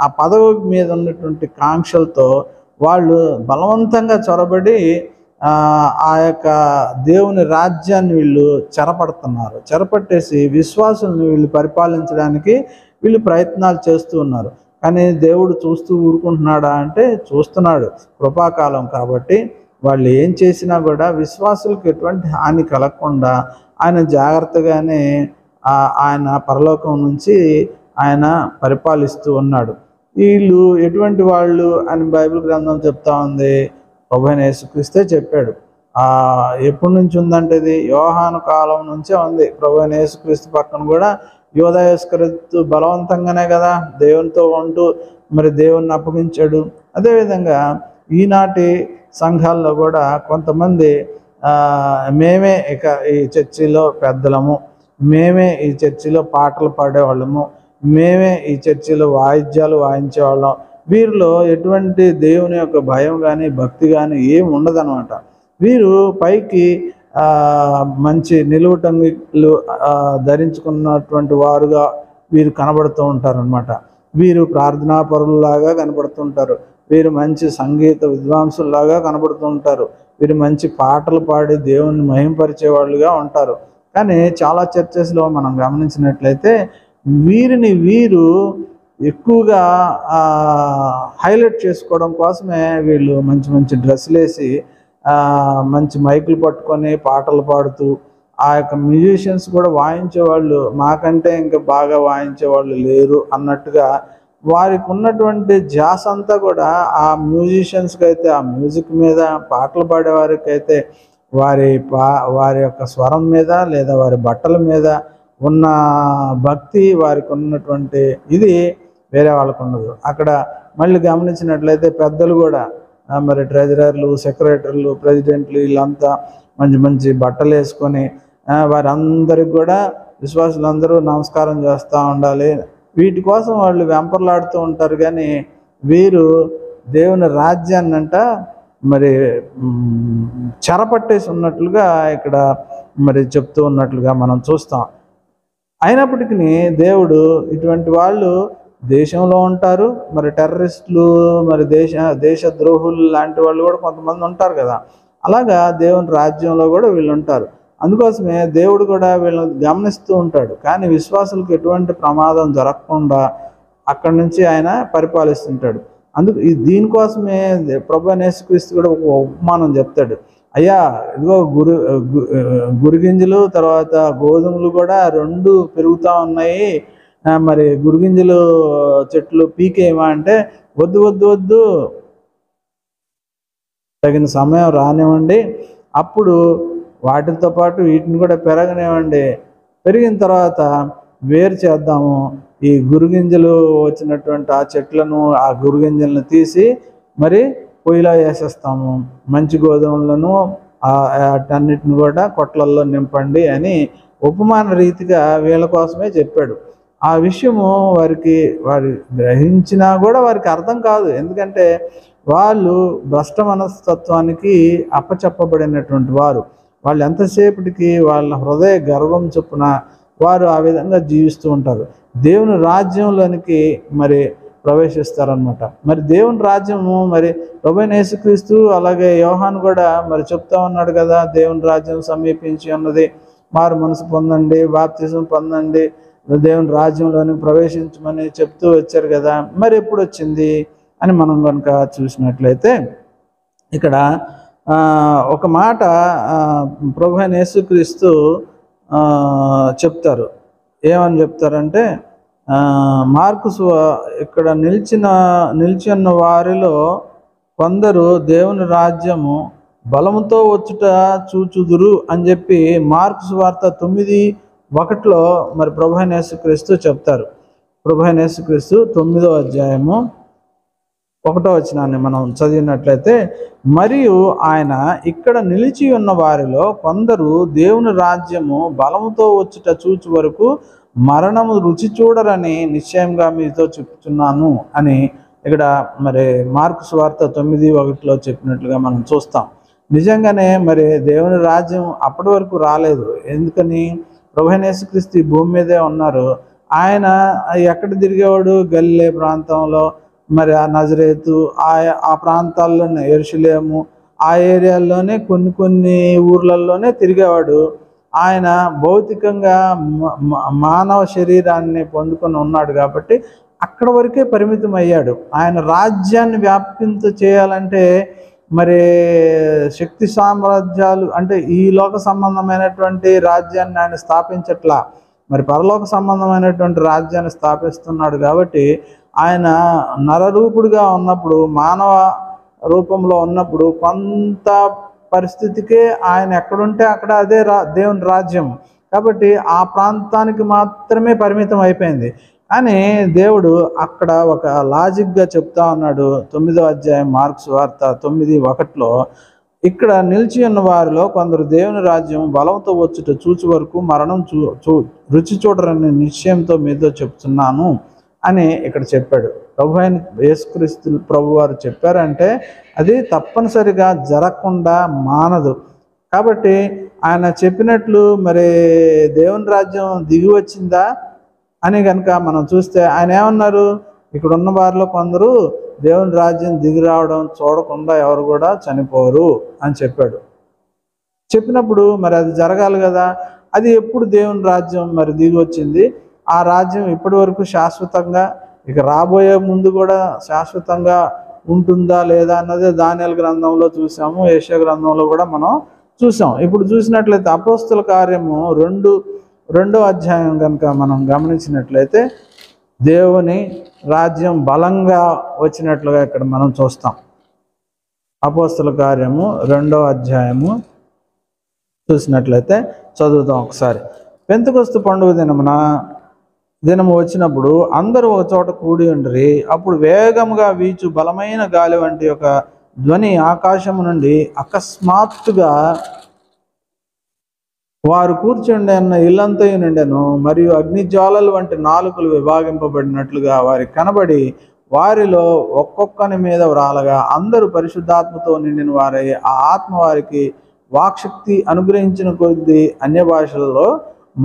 ఆ పదవి మీద ఉన్నటువంటి కాంక్షలతో వాళ్ళు బలవంతంగా చొరబడి ఆ యొక్క దేవుని రాజ్యాన్ని వీళ్ళు చెరపడుతున్నారు. చెరపట్టేసి విశ్వాసులను వీళ్ళు పరిపాలించడానికి వీళ్ళు ప్రయత్నాలు చేస్తూ ఉన్నారు. కానీ దేవుడు చూస్తూ ఊరుకుంటున్నాడా అంటే చూస్తున్నాడు. కృపాకాలం కాబట్టి వాళ్ళు ఏం చేసినా కూడా విశ్వాసులకు ఎటువంటి హాని కలగకుండా ఆయన జాగ్రత్తగానే ఆయన పరలోకం నుంచి ఆయన పరిపాలిస్తూ ఉన్నాడు. వీళ్ళు ఎటువంటి వాళ్ళు అని బైబిల్ గ్రంథం చెప్తా ఉంది. ప్రభువైన యేసుక్రీస్తే చెప్పాడు. ఎప్పటి నుంచి ఉందంటే ఇది యోహాను కాలం నుంచే ఉంది. ప్రభువైన యేసుక్రీస్తు పక్కన కూడా యూదా ఇస్కరియోతు బలవంతంగానే కదా దేవునితో ఉంటూ మరి దేవుణ్ణి అప్పగించాడు. అదేవిధంగా ఈనాటి సంఘాల్లో కూడా కొంతమంది మేమే ఇక ఈ చర్చిలో పెద్దలము, మేమే ఈ చర్చిలో పాటలు పాడేవాళ్ళము, మేమే ఈ చర్చిలో వాయిద్యాలు వాయించేవాళ్ళం. వీరిలో ఎటువంటి దేవుని యొక్క భయం కానీ భక్తి కానీ ఏమి ఉండదనమాట. వీరు పైకి మంచి నిలువుటంగిలు ధరించుకున్నటువంటి వారుగా వీరు కనబడుతూ ఉంటారనమాట. వీరు ప్రార్థనాపరులాగా కనబడుతుంటారు. వీరు మంచి సంగీత విద్వాంసుల్లాగా కనబడుతూ ఉంటారు. వీరు మంచి పాటలు పాడి దేవుణ్ణి మహింపరిచే వాళ్ళుగా ఉంటారు. కానీ చాలా చర్చెస్లో మనం గమనించినట్లయితే వీరు ఎక్కువగా హైలైట్ చేసుకోవడం కోసమే వీళ్ళు మంచి మంచి డ్రెస్సులు వేసి మంచి మైకులు పట్టుకొని పాటలు పాడుతూ ఆ యొక్క మ్యూజిషియన్స్ కూడా వాయించేవాళ్ళు మాకంటే ఇంకా బాగా వాయించేవాళ్ళు లేరు అన్నట్టుగా వారికి ఉన్నటువంటి ధ్యాస అంతా కూడా ఆ మ్యూజిషియన్స్కి అయితే, ఆ మ్యూజిక్ మీద, పాటలు పాడే వారికి అయితే వారి యొక్క స్వరం మీద లేదా వారి బట్టల మీద ఉన్న భక్తి, వారికి ఉన్నటువంటి ఇది వేరే వాళ్ళకు ఉండదు. అక్కడ మళ్ళీ గమనించినట్లయితే పెద్దలు కూడా మరి ట్రెజరర్లు, సెక్రటరీలు, ప్రెసిడెంట్లు వీళ్ళంతా మంచి మంచి బట్టలు వేసుకొని వారందరికి కూడా విశ్వాసులందరూ నమస్కారం చేస్తూ ఉండాలి. వీటి కోసం వాళ్ళు వెంపర్లాడుతూ ఉంటారు. కానీ వీరు దేవుని రాజ్యాన్నంట మరి చెరపట్టేసి ఉన్నట్లుగా ఇక్కడ మరి చెప్తూ ఉన్నట్లుగా మనం చూస్తాం. అయినప్పటికీ దేవుడు ఇటువంటి వాళ్ళు దేశంలో ఉంటారు. మరి టెర్రరిస్టులు, మరి దేశ ద్రోహులు లాంటి వాళ్ళు కూడా కొంతమంది ఉంటారు కదా. అలాగా దేవుని రాజ్యంలో కూడా వీళ్ళు ఉంటారు. అందుకోసమే దేవుడు కూడా వీళ్ళని గమనిస్తూ ఉంటాడు. కానీ విశ్వాసులకు ఎటువంటి ప్రమాదం జరగకుండా అక్కడి నుంచి ఆయన పరిపాలిస్తుంటాడు. దీనికోసమే ప్రభువైన యేసుక్రీస్తు కూడా ఒక ఉపమానం చెప్తాడు. అయ్యా ఇదిగో గురిగింజలు తర్వాత గోధుమలు కూడా రెండు పెరుగుతూ ఉన్నాయి, మరి గురిగింజలు చెట్లు పీకేయమా అంటే వద్దు వద్దు వద్దు, తగిన సమయం రానివ్వండి, అప్పుడు వాటితో పాటు వీటిని కూడా పెరగనివ్వండి, పెరిగిన తర్వాత వేరు చేద్దాము. ఈ గురుగింజలు వచ్చినటువంటి ఆ చెట్లను, ఆ గురుగింజలను తీసి మరి పొయ్యిలో వేసేస్తాము, మంచి గోధుమలను అన్నిటిని కూడా కొట్లల్లో నింపండి అని ఉపమాన రీతిగా వీళ్ళ కోసమే చెప్పాడు. ఆ విషయము వారు గ్రహించినా కూడా వారికి అర్థం కాదు. ఎందుకంటే వాళ్ళు భ్రష్ట మనస్తత్వానికి అప్పచెప్పబడినటువంటి వారు. వాళ్ళు ఎంతసేపటికి వాళ్ళ హృదయ గర్వం చొప్పున వారు ఆ విధంగా జీవిస్తూ ఉంటారు. దేవుని రాజ్యంలోనికి మరి ప్రవేశిస్తారనమాట. మరి దేవుని రాజ్యము మరి ప్రభువైన యేసుక్రీస్తు అలాగే యోహాను కూడా మరి చెప్తా ఉన్నాడు కదా, దేవుని రాజ్యం సమీపించి ఉన్నది, మారు మనసు పొందండి, బాప్తిజం పొందండి, దేవుని రాజ్యంలోనికి ప్రవేశించమని చెప్తూ వచ్చారు కదా. మరి ఎప్పుడు వచ్చింది అని మనం కనుక చూసినట్లయితే ఇక్కడ ఒక మాట ప్రభువైన యేసుక్రీస్తు చెప్తారు. ఏమని చెప్తారంటే ఇక్కడ నిలిచి ఉన్న వారిలో కొందరు దేవుని రాజ్యము బలముతో వచ్చుట చూచుదురు అని చెప్పి మార్కు సువార్త 9:1 మరి ప్రభువైన యేసుక్రీస్తు చెప్తారు. ప్రభువైన యేసుక్రీస్తు 9వ అధ్యాయము 1వ వచనాన్ని మనం చదివినట్లయితే, మరియు ఆయన ఇక్కడ నిలిచి ఉన్న వారిలో కొందరు దేవుని రాజ్యము బలముతో వచ్చుట చూచు వరకు మరణము రుచి చూడరని నిశ్చయంగా మీతో చెప్తున్నాను అని ఇక్కడ మరి మార్కు సువార్త 9:1 చెప్పినట్లుగా మనం చూస్తాం. నిజంగానే మరి దేవుని రాజ్యం అప్పటి వరకు రాలేదు. ఎందుకని? ప్రభువైన యేసుక్రీస్తు ఈ భూమి మీదే ఉన్నారు. ఆయన ఎక్కడ తిరిగేవాడు? గలిలే ప్రాంతంలో, మరి ఆ నజరేతు, ఆ ప్రాంతాల్లోనే, యెరూషలేము ఆ ఏరియాల్లోనే కొన్ని ఊర్లలోనే తిరిగేవాడు. ఆయన భౌతికంగా మానవ శరీరాన్ని పొందుకొని ఉన్నాడు కాబట్టి అక్కడ వరకే పరిమితం అయ్యాడు. ఆయన రాజ్యాన్ని వ్యాపింప చేయాలంటే మరి శక్తి సామ్రాజ్యాలు అంటే ఈ లోక సంబంధమైనటువంటి రాజ్యాన్ని ఆయన స్థాపించట్లా, మరి పరలోక సంబంధమైనటువంటి రాజ్యాన్ని స్థాపిస్తున్నాడు. కాబట్టి ఆయన నరరూపుడుగా ఉన్నప్పుడు, మానవ రూపంలో ఉన్నప్పుడు కొంత పరిస్థితికే ఆయన ఎక్కడుంటే అక్కడ అదే దేవుని రాజ్యం. కాబట్టి ఆ ప్రాంతానికి మాత్రమే పరిమితం అయిపోయింది. కానీ దేవుడు అక్కడ ఒక లాజిక్గా చెప్తా ఉన్నాడు. 9వ అధ్యాయం మార్కు సువార్త 9:1 ఇక్కడ నిలిచి ఉన్న వారిలో కొందరు దేవుని రాజ్యం బలంతో వచ్చుట చూచి వరకు మరణం రుచి చూడరని నిశ్చయంతో మీతో చెప్తున్నాను అని ఇక్కడ చెప్పాడు. ప్రభు అయిన యేసుక్రీస్తు ప్రభు వారు చెప్పారంటే అది తప్పనిసరిగా జరగకుండా మానదు. కాబట్టి ఆయన చెప్పినట్లు మరి దేవుని రాజ్యం దిగి వచ్చిందా అని కనుక మనం చూస్తే ఆయన ఏమన్నారు, ఇక్కడ ఉన్న వారిలో కొందరు దేవుని రాజ్యం దిగి రావడం చూడకుండా ఎవరు కూడా చనిపోరు అని చెప్పాడు. చెప్పినప్పుడు మరి అది జరగాలి కదా. అది ఎప్పుడు దేవుని రాజ్యం మరి దిగి వచ్చింది? ఆ రాజ్యం ఇప్పటి వరకు శాశ్వతంగా, ఇక రాబోయే ముందు కూడా శాశ్వతంగా ఉంటుందా లేదా అన్నదే దానియేలు గ్రంథంలో చూసాము, యెషయా గ్రంథంలో కూడా మనం చూసాం. ఇప్పుడు చూసినట్లయితే అపోస్తల కార్యము 2వ అధ్యాయం కనుక మనం గమనించినట్లయితే దేవుని రాజ్యం బలంగా వచ్చినట్లుగా ఇక్కడ మనం చూస్తాం. అపోస్తల కార్యము 2వ అధ్యాయము చూసినట్లయితే చదువుతాం ఒకసారి. పెంతెకొస్తు పండుగ దినము వచ్చినప్పుడు అందరూ ఒక చోట కూడి ఉండ్రి. అప్పుడు వేగముగా వీచు బలమైన గాలి వంటి ఒక ధ్వని ఆకాశము నుండి అకస్మాత్తుగా వారు కూర్చుండన్న ఇల్లంతయు నిండెను. మరియు అగ్నిజ్వాలలు వంటి నాలుకలు విభాగింపబడినట్లుగా వారికి కనబడి వారిలో ఒక్కొక్కని మీద వ్రాలగా అందరూ పరిశుద్ధాత్మతో నిండిన వారై ఆ ఆత్మ వారికి వాక్శక్తి అనుగ్రహించిన కొద్ది అన్య భాషలలో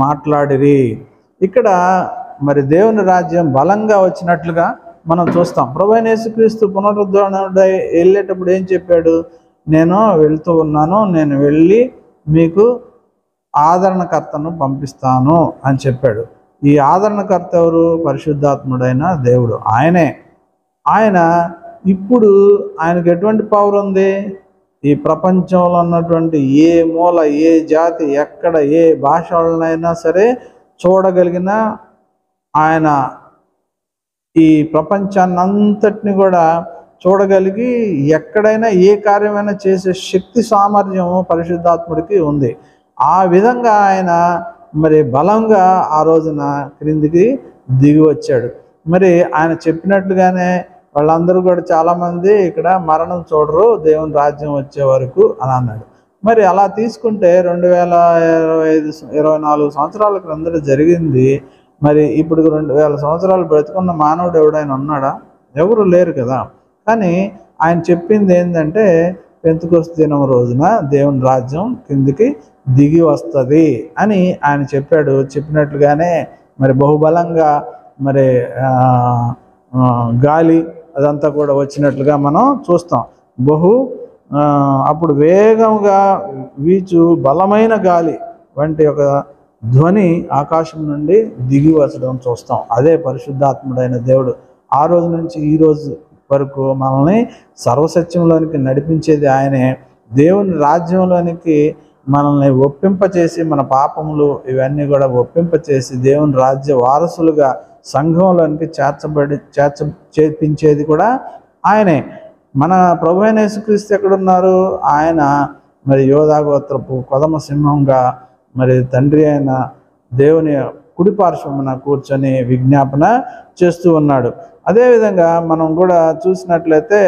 మాట్లాడిరి. ఇక్కడ మరి దేవుని రాజ్యం బలంగా వచ్చినట్లుగా మనం చూస్తాం. ప్రభువైన యేసుక్రీస్తు పునరుద్ధరణుడై వెళ్ళేటప్పుడు ఏం చెప్పాడు? నేను వెళ్తూ ఉన్నాను, నేను వెళ్ళి మీకు ఆదరణకర్తను పంపిస్తాను అని చెప్పాడు. ఈ ఆదరణకర్త ఎవరు? పరిశుద్ధాత్ముడైన దేవుడు. ఆయన ఇప్పుడు ఆయనకు ఎటువంటి పవర్ ఉంది? ఈ ప్రపంచంలో ఉన్నటువంటి ఏ మూల, ఏ జాతి, ఎక్కడ ఏ భాష వాళ్ళనైనా సరే చూడగలిగిన ఆయన ఈ ప్రపంచాన్ని అంతటిని కూడా చూడగలిగి ఎక్కడైనా ఏ కార్యమైనా చేసే శక్తి సామర్థ్యం పరిశుద్ధాత్ముడికి ఉంది. ఆ విధంగా ఆయన మరి బలంగా ఆ రోజున క్రిందికి దిగి వచ్చాడు. మరి ఆయన చెప్పినట్లుగానే వాళ్ళందరూ కూడా చాలామంది ఇక్కడ మరణం చూడరు దేవుని రాజ్యం వచ్చే వరకు అని అన్నాడు. మరి అలా తీసుకుంటే 2024 సంవత్సరాల క్రిందట జరిగింది. మరి ఇప్పుడు 2000 సంవత్సరాలు బ్రతుకున్న మానవుడు ఎవడైనా ఉన్నాడా? ఎవరు లేరు కదా. కానీ ఆయన చెప్పింది ఏంటంటే పెంతెకొస్తు దినం రోజున దేవుని రాజ్యం కిందికి దిగి వస్తుంది అని ఆయన చెప్పాడు. చెప్పినట్లుగానే మరి బహుబలంగా మరి గాలి అదంతా కూడా వచ్చినట్లుగా మనం చూస్తాం. అప్పుడు వేగంగా వీచు బలమైన గాలి వంటి ఒక ధ్వని ఆకాశం నుండి దిగి వచ్చడం చూస్తాం. అదే పరిశుద్ధాత్ముడైన దేవుడు. ఆ రోజు నుంచి ఈ రోజు వరకు మనల్ని సర్వసత్యంలోనికి నడిపించేది ఆయనే. దేవుని రాజ్యంలోనికి మనల్ని ఒప్పింపచేసి మన పాపములు ఇవన్నీ కూడా ఒప్పింపచేసి దేవుని రాజ్య వారసులుగా సంఘంలోనికి చేర్పించేది కూడా ఆయనే. మన ప్రభువైన యేసుక్రీస్తు ఎక్కడున్నారు? ఆయన మరి యోధా గోత్రపు కొదమ సింహంగా మరి తండ్రి అయిన దేవుని కుడి పార్శ్వమున కూర్చొని విజ్ఞాపన చేస్తూ ఉన్నాడు. అదేవిధంగా మనం కూడా చూసినట్లయితే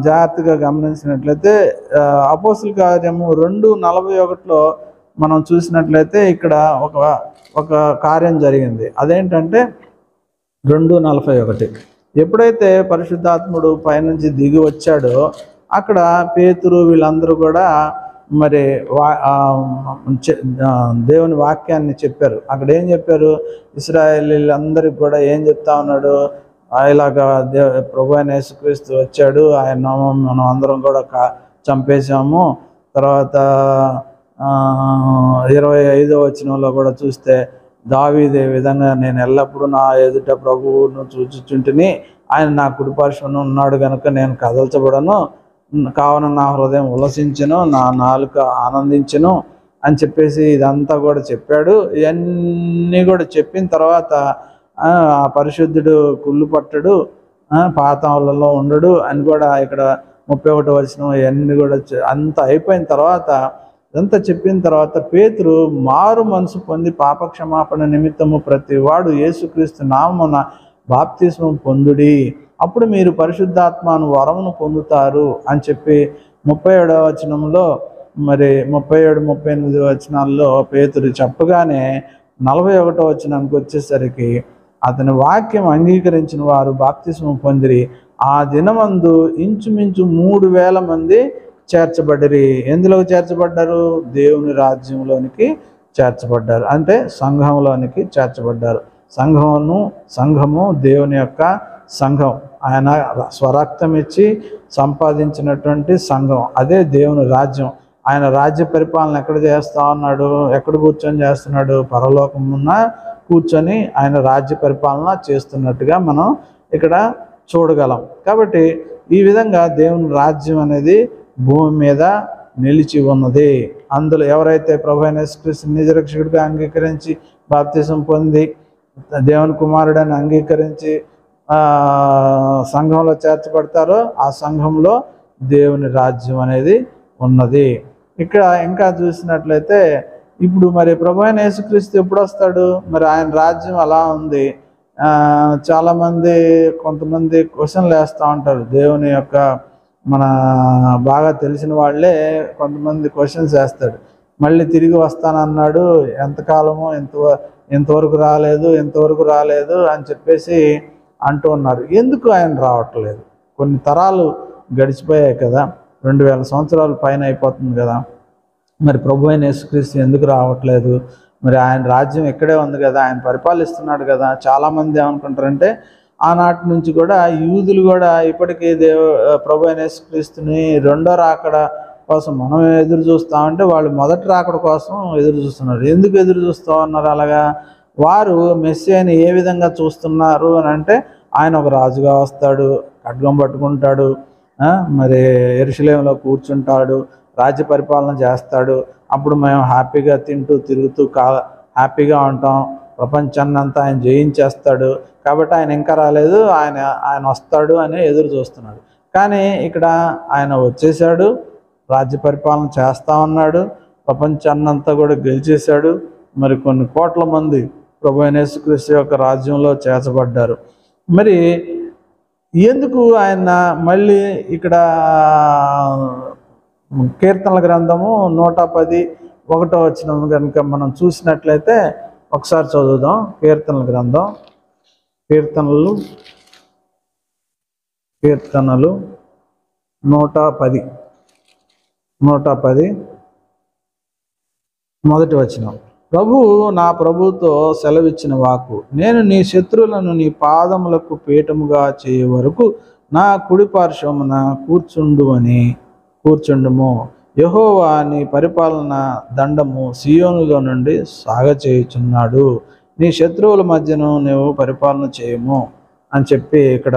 జాగ్రత్తగా గమనించినట్లయితే అపోస్తల కార్యము 2:41 మనం చూసినట్లయితే ఇక్కడ ఒక కార్యం జరిగింది. అదేంటంటే 2:41 ఎప్పుడైతే పరిశుద్ధాత్ముడు పైనుంచి దిగి వచ్చాడో అక్కడ పేతురు వీళ్ళందరూ కూడా మరి దేవుని వాక్యాన్ని చెప్పారు. అక్కడ ఏం చెప్పారు? ఇశ్రాయేలీలందరికీ కూడా ఏం చెప్తా ఉన్నాడు? ఇలాగా ప్రభువైన యేసుక్రీస్తు వచ్చాడు, ఆయన నామం మనం అందరం కూడా చంపేశాము. తర్వాత 25వ వచనంలో కూడా చూస్తే దావీదే విధంగా నేను ఎల్లప్పుడూ నా ఎదుట ప్రభువును చూచుచుంటిని, ఆయన నా కుడిపార్శ్వన ఉన్నాడు కనుక నేను కదల్చబడను, కావున నా హృదయం ఉల్లసించెను, నా నాలుక ఆనందించెను అని చెప్పేసి ఇదంతా కూడా చెప్పాడు. ఇవన్నీ కూడా చెప్పిన తర్వాత ఆ పరిశుద్ధుడు కుళ్ళు పట్టడు, పాతాళంలో ఉండడు అని కూడా ఇక్కడ 31వ వచనం ఇవన్నీ కూడా అంత అయిపోయిన తర్వాత, ఇదంతా చెప్పిన తర్వాత పేతురు మారు మనసు పొంది పాపక్షమాపణ నిమిత్తము ప్రతి వాడు యేసుక్రీస్తు నామమున బాప్తిస్మం పొందుడి, అప్పుడు మీరు పరిశుద్ధాత్మను వరమును పొందుతారు అని చెప్పి 37వ వచనంలో, మరి 37, 38 వచనాల్లో పేతురు చెప్పగానే 41వ వచనానికి వచ్చేసరికి అతని వాక్యం అంగీకరించిన వారు బాప్తిస్మం పొందిరి. ఆ దినమందు ఇంచుమించు 3000 మంది చేర్చబడిరి. ఎందులో చేర్చబడ్డారు? దేవుని రాజ్యంలోనికి చేర్చబడ్డారు, అంటే సంఘంలోనికి చేర్చబడ్డారు. సంఘము దేవుని యొక్క సంఘం, ఆయన స్వరక్తం ఇచ్చి సంపాదించినటువంటి సంఘం, అదే దేవుని రాజ్యం. ఆయన రాజ్య పరిపాలన ఎక్కడ చేస్తా ఉన్నాడు? ఎక్కడ కూర్చొని చేస్తున్నాడు? పరలోకమున్న కూర్చొని ఆయన రాజ్య పరిపాలన చేస్తున్నట్టుగా మనం ఇక్కడ చూడగలం. కాబట్టి ఈ విధంగా దేవుని రాజ్యం అనేది భూమి మీద నిలిచి ఉన్నది. అందులో ఎవరైతే ప్రభువైన యేసుక్రీస్తుని నిజ రక్షకుడిగా అంగీకరించి బాప్తిసం పొంది దేవుని కుమారుడని అంగీకరించి సంఘంలో చేర్చబడతారో ఆ సంఘంలో దేవుని రాజ్యం అనేది ఉన్నది. ఇక్కడ ఇంకా చూసినట్లయితే ఇప్పుడు మరి ప్రభువైన యేసుక్రీస్తు ఎప్పుడు వస్తాడు? మరి ఆయన రాజ్యం అలా ఉంది. చాలామంది కొంతమంది క్వశ్చన్లు వేస్తూ ఉంటారు. దేవుని యొక్క మన బాగా తెలిసిన వాళ్ళే కొంతమంది క్వశ్చన్స్ వేస్తాడు. మళ్ళీ తిరిగి వస్తానన్నాడు, ఎంతకాలము ఇంతవరకు రాలేదు అని చెప్పేసి అంటూ ఉన్నారు. ఎందుకు ఆయన రావట్లేదు? కొన్ని తరాలు గడిచిపోయాయి కదా, 2000 సంవత్సరాల పైన అయిపోతుంది కదా. మరి ప్రభువైన యేసుక్రీస్తు ఎందుకు రావట్లేదు? మరి ఆయన రాజ్యం ఇక్కడే ఉంది కదా, ఆయన పరిపాలిస్తున్నాడు కదా. చాలామంది ఏమనుకుంటారంటే ఆనాటి నుంచి కూడా యూదులు కూడా ఇప్పటికీ ప్రభువైన యేసుక్రీస్తుని రెండో రాకడ కోసం మనం ఎదురు చూస్తామంటే వాళ్ళు మొదటి రాకడ కోసం ఎదురు చూస్తున్నారు. ఎందుకు ఎదురు చూస్తూ ఉన్నారు అలాగా? వారు మెస్సియాని ఏ విధంగా చూస్తున్నారు అని అంటే, ఆయన ఒక రాజుగా వస్తాడు, ఖడ్గం పట్టుకుంటాడు, మరి యెరూషలేములో కూర్చుంటాడు, రాజ్య పరిపాలన చేస్తాడు, అప్పుడు మేము హ్యాపీగా తింటూ తిరుగుతూ హ్యాపీగా ఉంటాం, ప్రపంచాన్ని అంతా ఆయన జయించేస్తాడు, కాబట్టి ఆయన ఇంకా రాలేదు, ఆయన వస్తాడు అని ఎదురు చూస్తున్నాడు. కానీ ఇక్కడ ఆయన వచ్చేసాడు, రాజ్య పరిపాలన చేస్తా ఉన్నాడు, ప్రపంచాన్నంతా కూడా గెలిచేశాడు. మరి కొన్ని కోట్ల మంది ప్రభువైన యేసుక్రీస్తు యొక్క రాజ్యంలో చేర్చబడ్డారు. మరి ఎందుకు ఆయన మళ్ళీ ఇక్కడ కీర్తనల గ్రంథము 110:1 వచనం కనుక మనం చూసినట్లయితే ఒకసారి చదువుదాం. కీర్తనల గ్రంథం, కీర్తనలు 110 మొదటి వచనం. ప్రభువు నా ప్రభుతో సెలవిచ్చిన వాక్కు, నేను నీ శత్రువులను నీ పాదములకు పీఠముగా చేయు వరకు నా కుడి పార్శ్వమున కూర్చుండుము. యెహోవా నీ పరిపాలన దండము సియోనులో నుండి సాగచేయుచున్నాడు, నీ శత్రువుల మధ్యను నువ్వు పరిపాలన చేయము అని చెప్పి ఇక్కడ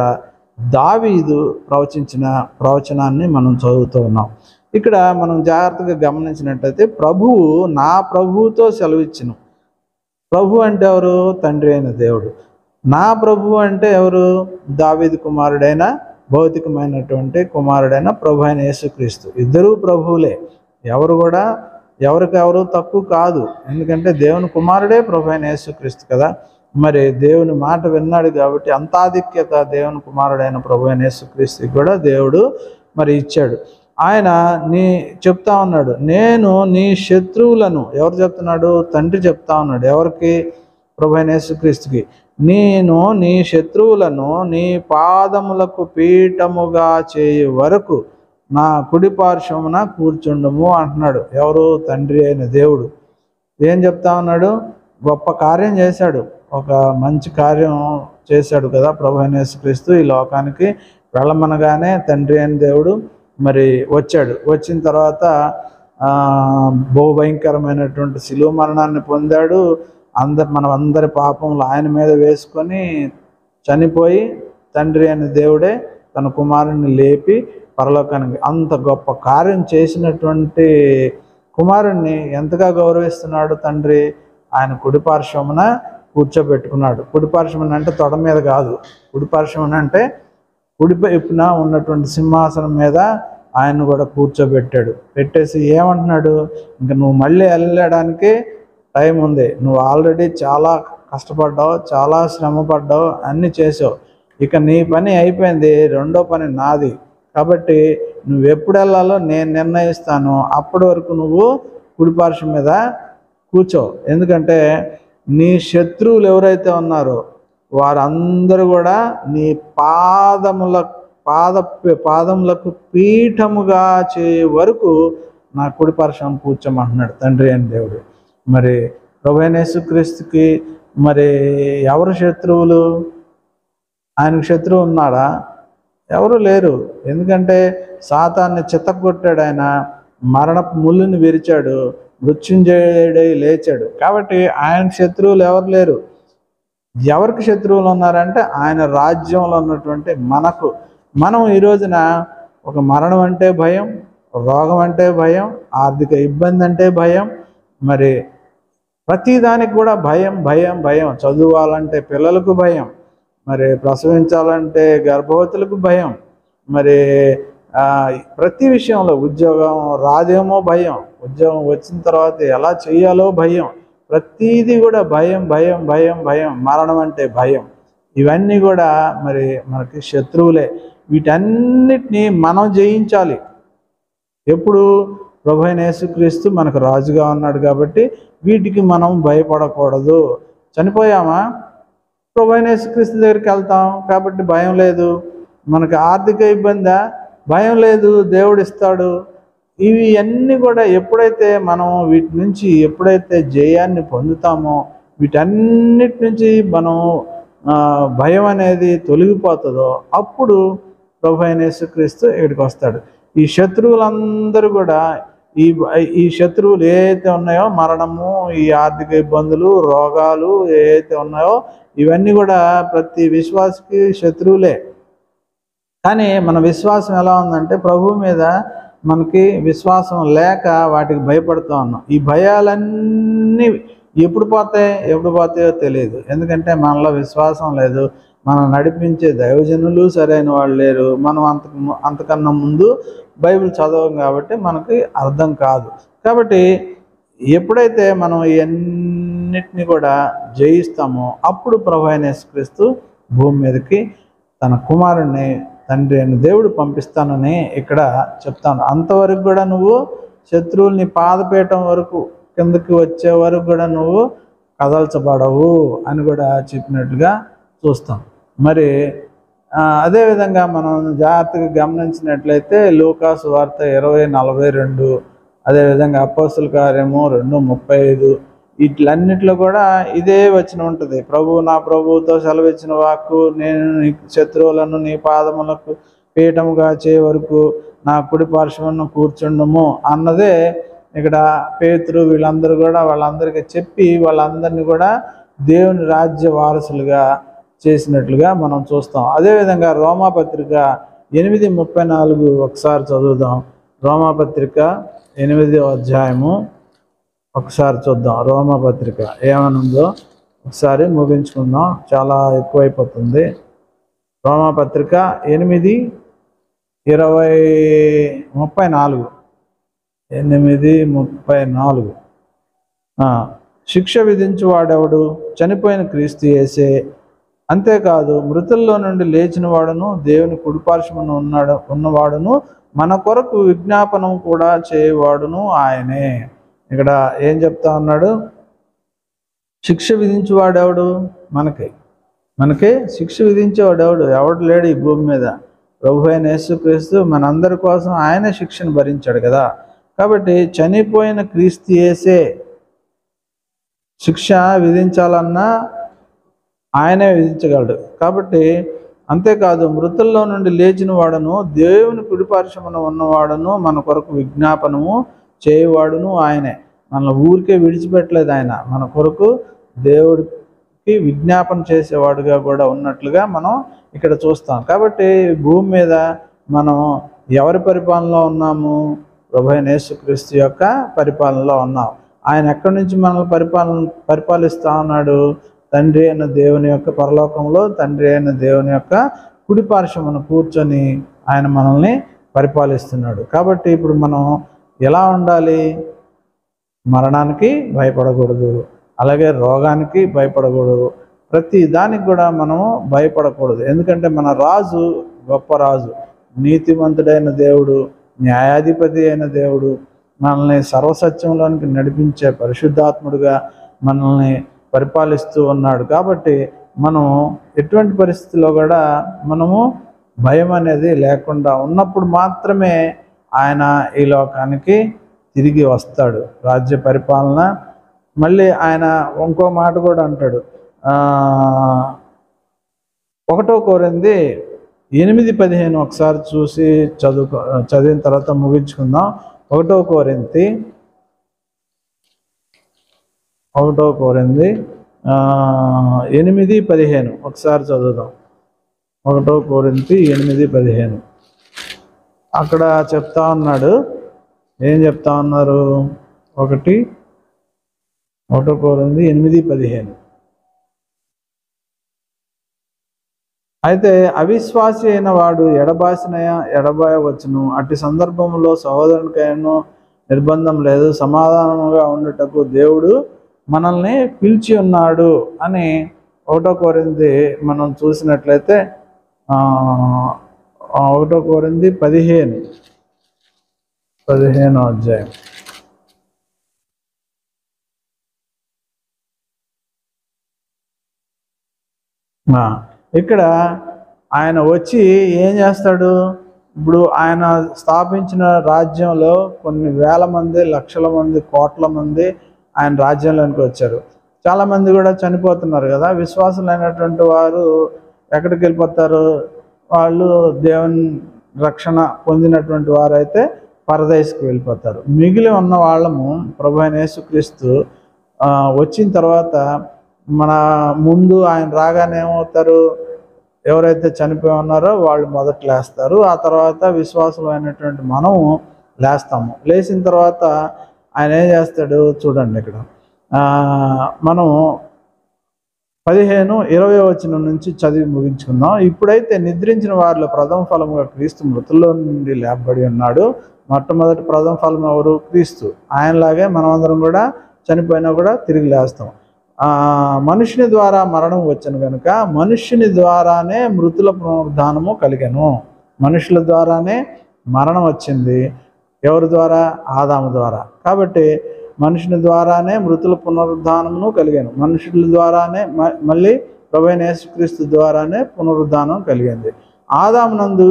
దావీదు ప్రవచించిన ప్రవచనాన్ని మనం చదువుతూ ఉన్నాం. ఇక్కడ మనం జాగ్రత్తగా గమనించినట్లయితే ప్రభువు నా ప్రభువుతో సెలవిచ్చును. ప్రభు అంటే ఎవరు? తండ్రి అయిన దేవుడు. నా ప్రభు అంటే ఎవరు? దావీదు కుమారుడైన, భౌతికమైనటువంటి కుమారుడైన ప్రభు అయిన యేసుక్రీస్తు. ఇద్దరూ ప్రభువులే, ఎవరికెవరు తక్కువ కాదు. ఎందుకంటే దేవుని కుమారుడే ప్రభు అయిన యేసుక్రీస్తు కదా. మరి దేవుని మాట విన్నాడు కాబట్టి అంతాధిక్యత దేవుని కుమారుడైన ప్రభు అయిన యేసుక్రీస్తుకి కూడా దేవుడు మరి ఇచ్చాడు. ఆయన చెప్తా ఉన్నాడు, నేను నీ శత్రువులను, ఎవరు చెప్తున్నాడు? తండ్రి చెప్తా ఉన్నాడు. ఎవరికి? ప్రభు అయిన యేసుక్రీస్తుకి. నేను నీ శత్రువులను నీ పాదములకు పీఠముగా చేయు వరకు నా కుడి పార్శ్వమున కూర్చుండుము అంటున్నాడు. ఎవరు? తండ్రి అయిన దేవుడు. ఏం చెప్తా ఉన్నాడు? గొప్ప కార్యం చేశాడు, ఒక మంచి కార్యం చేశాడు కదా ప్రభు అయిన యేసుక్రీస్తు. ఈ లోకానికి వెళ్ళమనగానే తండ్రి అయిన దేవుడు మరి వచ్చాడు. వచ్చిన తర్వాత బహుభయంకరమైనటువంటి శిలువ మరణాన్ని పొందాడు. మనం అందరి పాపములు ఆయన మీద వేసుకొని చనిపోయి తండ్రి అయిన దేవుడే తన కుమారుని లేపి పరలోకానికి. అంత గొప్ప కార్యం చేసినటువంటి కుమారుణ్ణి ఎంతగా గౌరవిస్తున్నాడు తండ్రి. ఆయన కుడిపార్శ్వమున కూర్చోబెట్టుకున్నాడు. కుడిపార్శ్వమున అంటే తొడ మీద కాదు, కుడిపార్శ్వమున అంటే కుడివైపున ఉన్నటువంటి సింహాసనం మీద ఆయన కూడా కూర్చోబెట్టాడు. పెట్టేసి ఏమంటున్నాడు, ఇంక నువ్వు మళ్ళీ వెళ్ళడానికి టైం ఉంది, నువ్వు ఆల్రెడీ చాలా కష్టపడ్డావు, చాలా శ్రమ పడ్డావు, అన్నీ చేసావు, ఇక నీ పని అయిపోయింది, రెండో పని నాది. కాబట్టి నువ్వు ఎప్పుడు వెళ్ళాలో నేను నిర్ణయిస్తాను, అప్పటి వరకు నువ్వు కుడిపార్శ్వం మీద కూర్చో. ఎందుకంటే నీ శత్రువులు ఎవరైతే ఉన్నారో వారందరూ కూడా నీ పాదములకు పీఠముగా చేయే వరకు నా కుడిపార్శ్వం కూర్చోమంటున్నాడు తండ్రి అని దేవుడు. మరి ప్రభువైన యేసుక్రీస్తుకి మరి ఎవరు శత్రువులు? ఆయనకు శత్రువు ఉన్నాడా? ఎవరు లేరు. ఎందుకంటే సాతాన్ని చితక్కొట్టాడు, ఆయన మరణపు ముళ్ళుని విరిచాడు, మృత్యుంజయుడై లేచాడు. కాబట్టి ఆయనకు శత్రువులు ఎవరు లేరు. ఎవరికి శత్రువులు ఉన్నారంటే ఆయన రాజ్యంలో ఉన్నటువంటి మనం ఈ రోజున ఒక మరణం అంటే భయం, రోగం అంటే భయం, ఆర్థిక ఇబ్బంది అంటే భయం, మరి ప్రతిదానికి కూడా భయం భయం భయం. చదువాలంటే పిల్లలకు భయం, మరి ప్రసవించాలంటే గర్భవతులకు భయం, మరి ప్రతి విషయంలో ఉద్యోగం రాదేమో భయం, ఉద్యోగం వచ్చిన తర్వాత ఎలా చేయాలో భయం, ప్రతిదీ కూడా భయం భయం భయం భయం. మరణం అంటే భయం. ఇవన్నీ కూడా మరి మనకి శత్రువులే. వీటన్నిటినీ మనం జయించాలి. ఎప్పుడు? ప్రభువైన యేసుక్రీస్తు మనకు రాజుగా ఉన్నాడు కాబట్టి వీటికి మనం భయపడకూడదు. చనిపోయామా, ప్రభువైన యేసుక్రీస్తు దగ్గరికి వెళ్తాం కాబట్టి భయం లేదు. మనకు ఆర్థిక ఇబ్బందా, భయం లేదు, దేవుడు ఇస్తాడు. ఇవి అన్నీ కూడా ఎప్పుడైతే మనం వీటి నుంచి ఎప్పుడైతే జయాన్ని పొందుతామో, వీటన్నిటి నుంచి మనం భయం అనేది తొలగిపోతుందో అప్పుడు ప్రభువైన యేసుక్రీస్తు ఇక్కడికి వస్తాడు. ఈ శత్రువులందరూ కూడా ఈ శత్రువులు ఏవైతే ఉన్నాయో, మరణము, ఈ ఆర్థిక ఇబ్బందులు, రోగాలు ఏవైతే ఉన్నాయో ఇవన్నీ కూడా ప్రతి విశ్వాసికి శత్రువులే. కానీ మన విశ్వాసం ఎలా ఉందంటే ప్రభు మీద మనకి విశ్వాసం లేక వాటికి భయపడుతూ ఉన్నాం. ఈ భయాలన్నీ ఎప్పుడు పోతాయో తెలియదు. ఎందుకంటే మనలో విశ్వాసం లేదు, మనం నడిపించే దైవజనులు సరైన వాళ్ళు లేరు, మనం అంతకన్నా ముందు బైబిల్ చదవం కాబట్టి మనకి అర్థం కాదు. కాబట్టి ఎప్పుడైతే మనం ఇవన్నిటిని కూడా జయిస్తామో అప్పుడు ప్రభువైన యేసుక్రీస్తు భూమి మీదకి తన కుమారుణ్ణి తండ్రి అయిన దేవుడు పంపిస్తానని ఇక్కడ చెప్తాను. అంతవరకు కూడా నువ్వు శత్రువుల్ని పాదపీఠం వరకు కిందకి వచ్చే వరకు కూడా నువ్వు కదల్చబడవు అని కూడా చెప్పినట్టుగా చూస్తాం. మరి అదేవిధంగా మనం జాగ్రత్తగా గమనించినట్లయితే లూకాసు వార్త 20:42, అదేవిధంగా అపోస్తుల కార్యము 2:35 వీటిలన్నిటిలో కూడా ఇదే వచనం ఉంటుంది. నా ప్రభువుతో సెలవిచ్చిన వాక్కు, నేను నీ శత్రువులను నీ పాదములకు పీఠముగా చేయ వరకు నా కుడి పార్శ్వమున కూర్చుండము అన్నదే ఇక్కడ పేతురు వీళ్ళందరూ కూడా వాళ్ళందరికీ చెప్పి వాళ్ళందరినీ కూడా దేవుని రాజ్య వారసులుగా చేసినట్లుగా మనం చూస్తాం. అదేవిధంగా రోమాపత్రిక 8:34 ఒకసారి చదువుదాం. రోమాపత్రిక 8వ అధ్యాయము ఒకసారి చూద్దాం. రోమాపత్రిక ఏమనుందో ఒకసారి ముగించుకుందాం, చాలా ఎక్కువైపోతుంది. రోమాపత్రిక 8:34 8:34 శిక్ష విధించువాడెవడు? చనిపోయిన క్రీస్తు యేసే. అంతేకాదు మృతుల్లో నుండి లేచిన వాడును దేవుని కుడిపార్శ్వమున ఉన్నవాడును మన కొరకు విజ్ఞాపనం కూడా చేయవాడును ఆయనే. ఇక్కడ ఏం చెప్తా ఉన్నాడు? శిక్ష విధించేవాడెవడు? మనకి శిక్ష విధించేవాడెవడు? ఎవడు లేడు ఈ భూమి మీద. ప్రభువైన యేసుక్రీస్తు మనందరి కోసం ఆయనే శిక్షను భరించాడు కదా. కాబట్టి చనిపోయిన క్రీస్తు యేసే శిక్ష విధించాలన్నా ఆయనే విధించగలడు. కాబట్టి అంతేకాదు మృతుల్లో నుండి లేచిన వాడును దేవుని కుడిపార్శ్వమున ఉన్నవాడును మన కొరకు విజ్ఞాపనము చేయవాడును ఆయనే. మన ఊరికే విడిచిపెట్టలేదు ఆయన, మన కొరకు దేవుడికి విజ్ఞాపన చేసేవాడుగా కూడా ఉన్నట్లుగా మనం ఇక్కడ చూస్తాం. కాబట్టి భూమి మీద మనం ఎవరి పరిపాలనలో ఉన్నాము? ప్రభువైన యేసుక్రీస్తు యొక్క పరిపాలనలో ఉన్నాం. ఆయన ఎక్కడి నుంచి మనల్ని పరిపాలిస్తా ఉన్నాడు? తండ్రి అయిన దేవుని యొక్క పరలోకంలో తండ్రి అయిన దేవుని యొక్క కుడి పార్శ్వమున కూర్చొని ఆయన మనల్ని పరిపాలిస్తున్నాడు. కాబట్టి ఇప్పుడు మనం ఎలా ఉండాలి? మరణానికి భయపడకూడదు, అలాగే రోగానికి భయపడకూడదు, ప్రతి దానికి కూడా మనము భయపడకూడదు. ఎందుకంటే మన రాజు గొప్ప రాజు, నీతిమంతుడైన దేవుడు, న్యాయాధిపతి అయిన దేవుడు, మనల్ని సర్వసత్యంలోనికి నడిపించే పరిశుద్ధాత్ముడుగా మనల్ని పరిపాలిస్తూ ఉన్నాడు. కాబట్టి మనం ఎటువంటి పరిస్థితుల్లో కూడా మనము భయం అనేది లేకుండా ఉన్నప్పుడు మాత్రమే ఆయన ఈ లోకానికి తిరిగి వస్తాడు, రాజ్య పరిపాలన. మళ్ళీ ఆయన ఇంకో మాట కూడా అంటాడు, 1 కొరింథీ 8:15 ఒకసారి చూసి చదివిన తర్వాత ముగించుకుందాం. 1 కొరింథీ 8:15 ఒకసారి చదువుదాం. 1 కొరింథీ 8:15 అక్కడ చెప్తా ఉన్నాడు. ఏం చెప్తా ఉన్నారు? 1 కొరింథీ 8:15 అయితే అవిశ్వాసి అయిన వాడు ఎడబాయవచ్చును, అట్టి సందర్భంలో సహోదరునికైనా నిర్బంధం లేదు, సమాధానముగా ఉండుటకు దేవుడు మనల్ని పిలిచి ఉన్నాడు అని 1 కొరింథీ మనం చూసినట్లయితే 1 కొరింథీ 15వ అధ్యాయం ఇక్కడ ఆయన వచ్చి ఏం చేస్తాడు? ఇప్పుడు ఆయన స్థాపించిన రాజ్యంలో కొన్ని వేల మంది, లక్షల మంది, కోట్ల మంది ఆయన రాజ్యంలోనికి వచ్చారు. చాలామంది కూడా చనిపోతున్నారు కదా. విశ్వాసులైనటువంటి వారు ఎక్కడికి వెళ్ళిపోతారు? వాళ్ళు దేవుని రక్షణ పొందినటువంటి వారైతే పరదేశకు వెళ్ళిపోతారు. మిగిలి ఉన్న వాళ్ళము ప్రభువైన యేసుక్రీస్తు వచ్చిన తర్వాత మన ముందు ఆయన రాగానే ఏమవుతారు? ఎవరైతే చనిపోయి ఉన్నారో వాళ్ళు మొదట లేస్తారు. ఆ తర్వాత విశ్వాసులైనటువంటి మనము లేస్తాము. లేచిన తర్వాత ఆయన ఏం చేస్తాడు చూడండి. ఇక్కడ మనం 15-20 వచనం నుంచి చదివి ముగించుకుందాం. ఇప్పుడైతే నిద్రించిన వారిలో ప్రథమ ఫలముగా క్రీస్తు మృతుల్లో నుండి లేపబడి ఉన్నాడు. మొట్టమొదటి ప్రథమ ఫలం ఎవరు? క్రీస్తు. ఆయనలాగే మనమందరం కూడా చనిపోయినా కూడా తిరిగి లేస్తాం. మనుషుని ద్వారా మరణం వచ్చను కనుక మనుష్యుని ద్వారానే మృతుల పునరుద్ధానము కలిగెను. మనుషుల ద్వారానే మరణం వచ్చింది. ఎవరి ద్వారా? ఆదాము ద్వారా. కాబట్టి మనుషుని ద్వారానే మృతుల పునరుద్ధానమును కలిగాను. మనుషుల ద్వారానే మళ్ళీ ప్రభువైన యేసుక్రీస్తు ద్వారానే పునరుద్ధానం కలిగింది. ఆదామునందు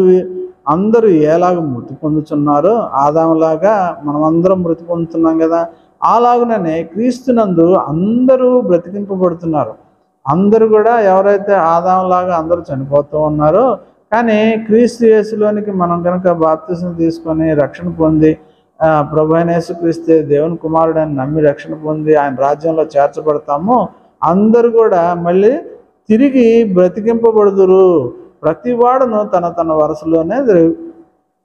అందరూ ఎలాగ మృతి పొందుతున్నారో ఆదాములాగా మనమందరం మృతి పొందుతున్నాం కదా. అలాగుననే క్రీస్తునందు అందరూ బ్రతికింపబడుతున్నారు. అందరూ కూడా ఎవరైతే ఆదాములాగా అందరూ చనిపోతూ ఉన్నారో, కానీ క్రీస్తు యేసులోనికి మనం కనుక బాప్తిసం తీసుకొని రక్షణ పొంది ప్రభువైన యేసుక్రీస్తు దేవుని కుమారుడని నమ్మి రక్షణ పొంది ఆయన రాజ్యంలో చేర్చబడతాము. అందరూ కూడా మళ్ళీ తిరిగి బ్రతికింపబడుదురు. ప్రతి వాడును తన వరుసలోనే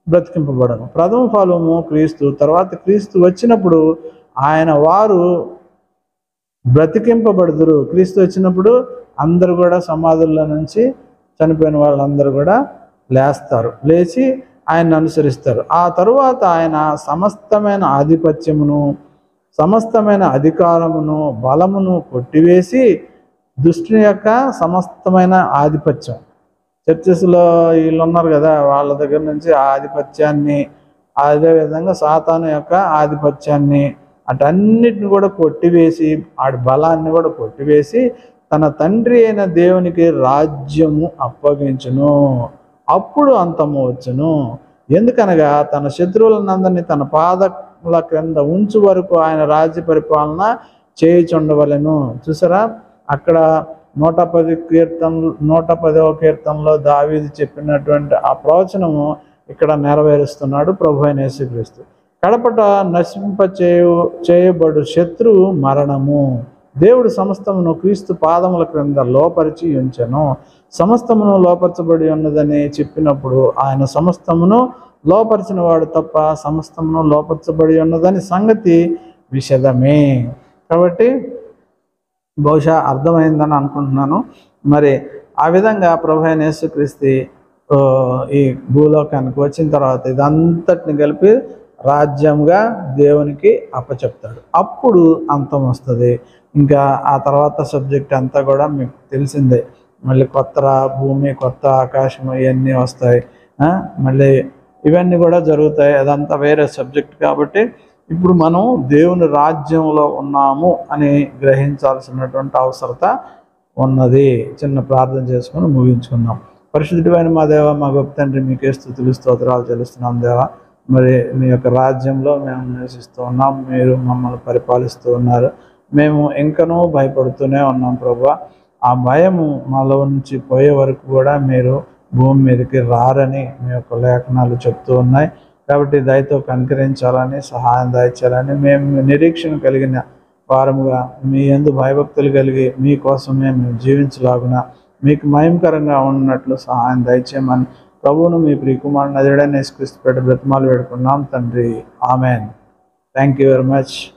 బ్రతికింపబడను. ప్రథమ ఫలము క్రీస్తు. తర్వాత క్రీస్తు వచ్చినప్పుడు ఆయన వారు బ్రతికింపబడుదురు. క్రీస్తు వచ్చినప్పుడు అందరూ కూడా సమాధుల్లో నుంచి చనిపోయిన వాళ్ళందరూ కూడా లేస్తారు, లేచి ఆయన్ని అనుసరిస్తారు. ఆ తరువాత ఆయన సమస్తమైన ఆధిపత్యమును, సమస్తమైన అధికారమును, బలమును కొట్టివేసి దుష్టుని యొక్క సమస్తమైన ఆధిపత్యం, చర్చెస్లో వీళ్ళు ఉన్నారు కదా, వాళ్ళ దగ్గర నుంచి ఆ ఆధిపత్యాన్ని, అదేవిధంగా సాతాను యొక్క ఆధిపత్యాన్ని అటన్నిటిని కూడా కొట్టివేసి, ఆడి బలాన్ని కూడా కొట్టివేసి తన తండ్రి అయిన దేవునికి రాజ్యము అప్పగించును. అప్పుడు అంతము వచ్చును. ఎందుకనగా తన శత్రువులనందరినీ తన పాదముల క్రింద ఉంచు వరకు ఆయన రాజ్య పరిపాలన చేయుచుండవలెను. చూసారా, అక్కడ 110వ కీర్తనలో దావీదు చెప్పినటువంటి ఆ ప్రవచనము ఇక్కడ నెరవేరుస్తున్నాడు ప్రభువైన యేసుక్రీస్తు. కడపట నశింప చేయబడు శత్రువు మరణము. దేవుడు సమస్తమును క్రీస్తు పాదముల క్రింద లోపరిచి ఉంచెను. సమస్తమును లోపరచబడి ఉన్నదని చెప్పినప్పుడు ఆయన సమస్తమును లోపరిచిన వాడు తప్ప సమస్తమును లోపరచబడి ఉన్నదని సంగతి విషదమే. కాబట్టి బహుశా అర్థమైందని అనుకుంటున్నాను. మరి ఆ విధంగా ప్రభు అయిన యేసుక్రీస్తు ఈ భూలోకానికి వచ్చిన తర్వాత ఇదంతటిని కలిపి రాజ్యంగా దేవునికి అప్పచెప్తాడు. అప్పుడు అంతం వస్తుంది. ఇంకా ఆ తర్వాత సబ్జెక్ట్ అంతా కూడా మీకు తెలిసిందే. మళ్ళీ కొత్త భూమి, కొత్త ఆకాశం ఇవన్నీ వస్తాయి. మళ్ళీ ఇవన్నీ కూడా జరుగుతాయి. అదంతా వేరే సబ్జెక్ట్. కాబట్టి ఇప్పుడు మనం దేవుని రాజ్యంలో ఉన్నాము అని గ్రహించాల్సినటువంటి అవసరత ఉన్నది. చిన్న ప్రార్థన చేసుకొని ముగించుకుందాం. పరిశుద్ధుడైన మా దేవ, మా గొప్ప తండ్రి, మీకే స్తుతులు స్తోత్రాలు చెల్లిస్తున్నాం దేవా. మరి మీ యొక్క రాజ్యంలో మేము నివసిస్తూ ఉన్నాం. మీరు మమ్మల్ని పరిపాలిస్తూ ఉన్నారు. మేము ఇంకనూ భయపడుతూనే ఉన్నాం ప్రభువా. ఆ భయము మాలో నుంచి పోయే వరకు కూడా మీరు భూమి మీదకి రారని మీ యొక్క లేఖనాలు చెప్తూ ఉన్నాయి. కాబట్టి దయతో కనికరించాలని, సహాయం దయచేయాలని, మేము నిరీక్షణ కలిగిన వారముగా మీ యందు భయభక్తులు కలిగి మీకోసమే మేము జీవించలాగున మీకు మహిమకరంగా ఉన్నట్లు సహాయం దయచేయమని ప్రభువును మీ ప్రియకుమారుని నజరేయుడైన యేసుక్రీస్తు పేరిట బ్రతిమాలు వేడుకున్నాం తండ్రి. Amen. Thank you very much.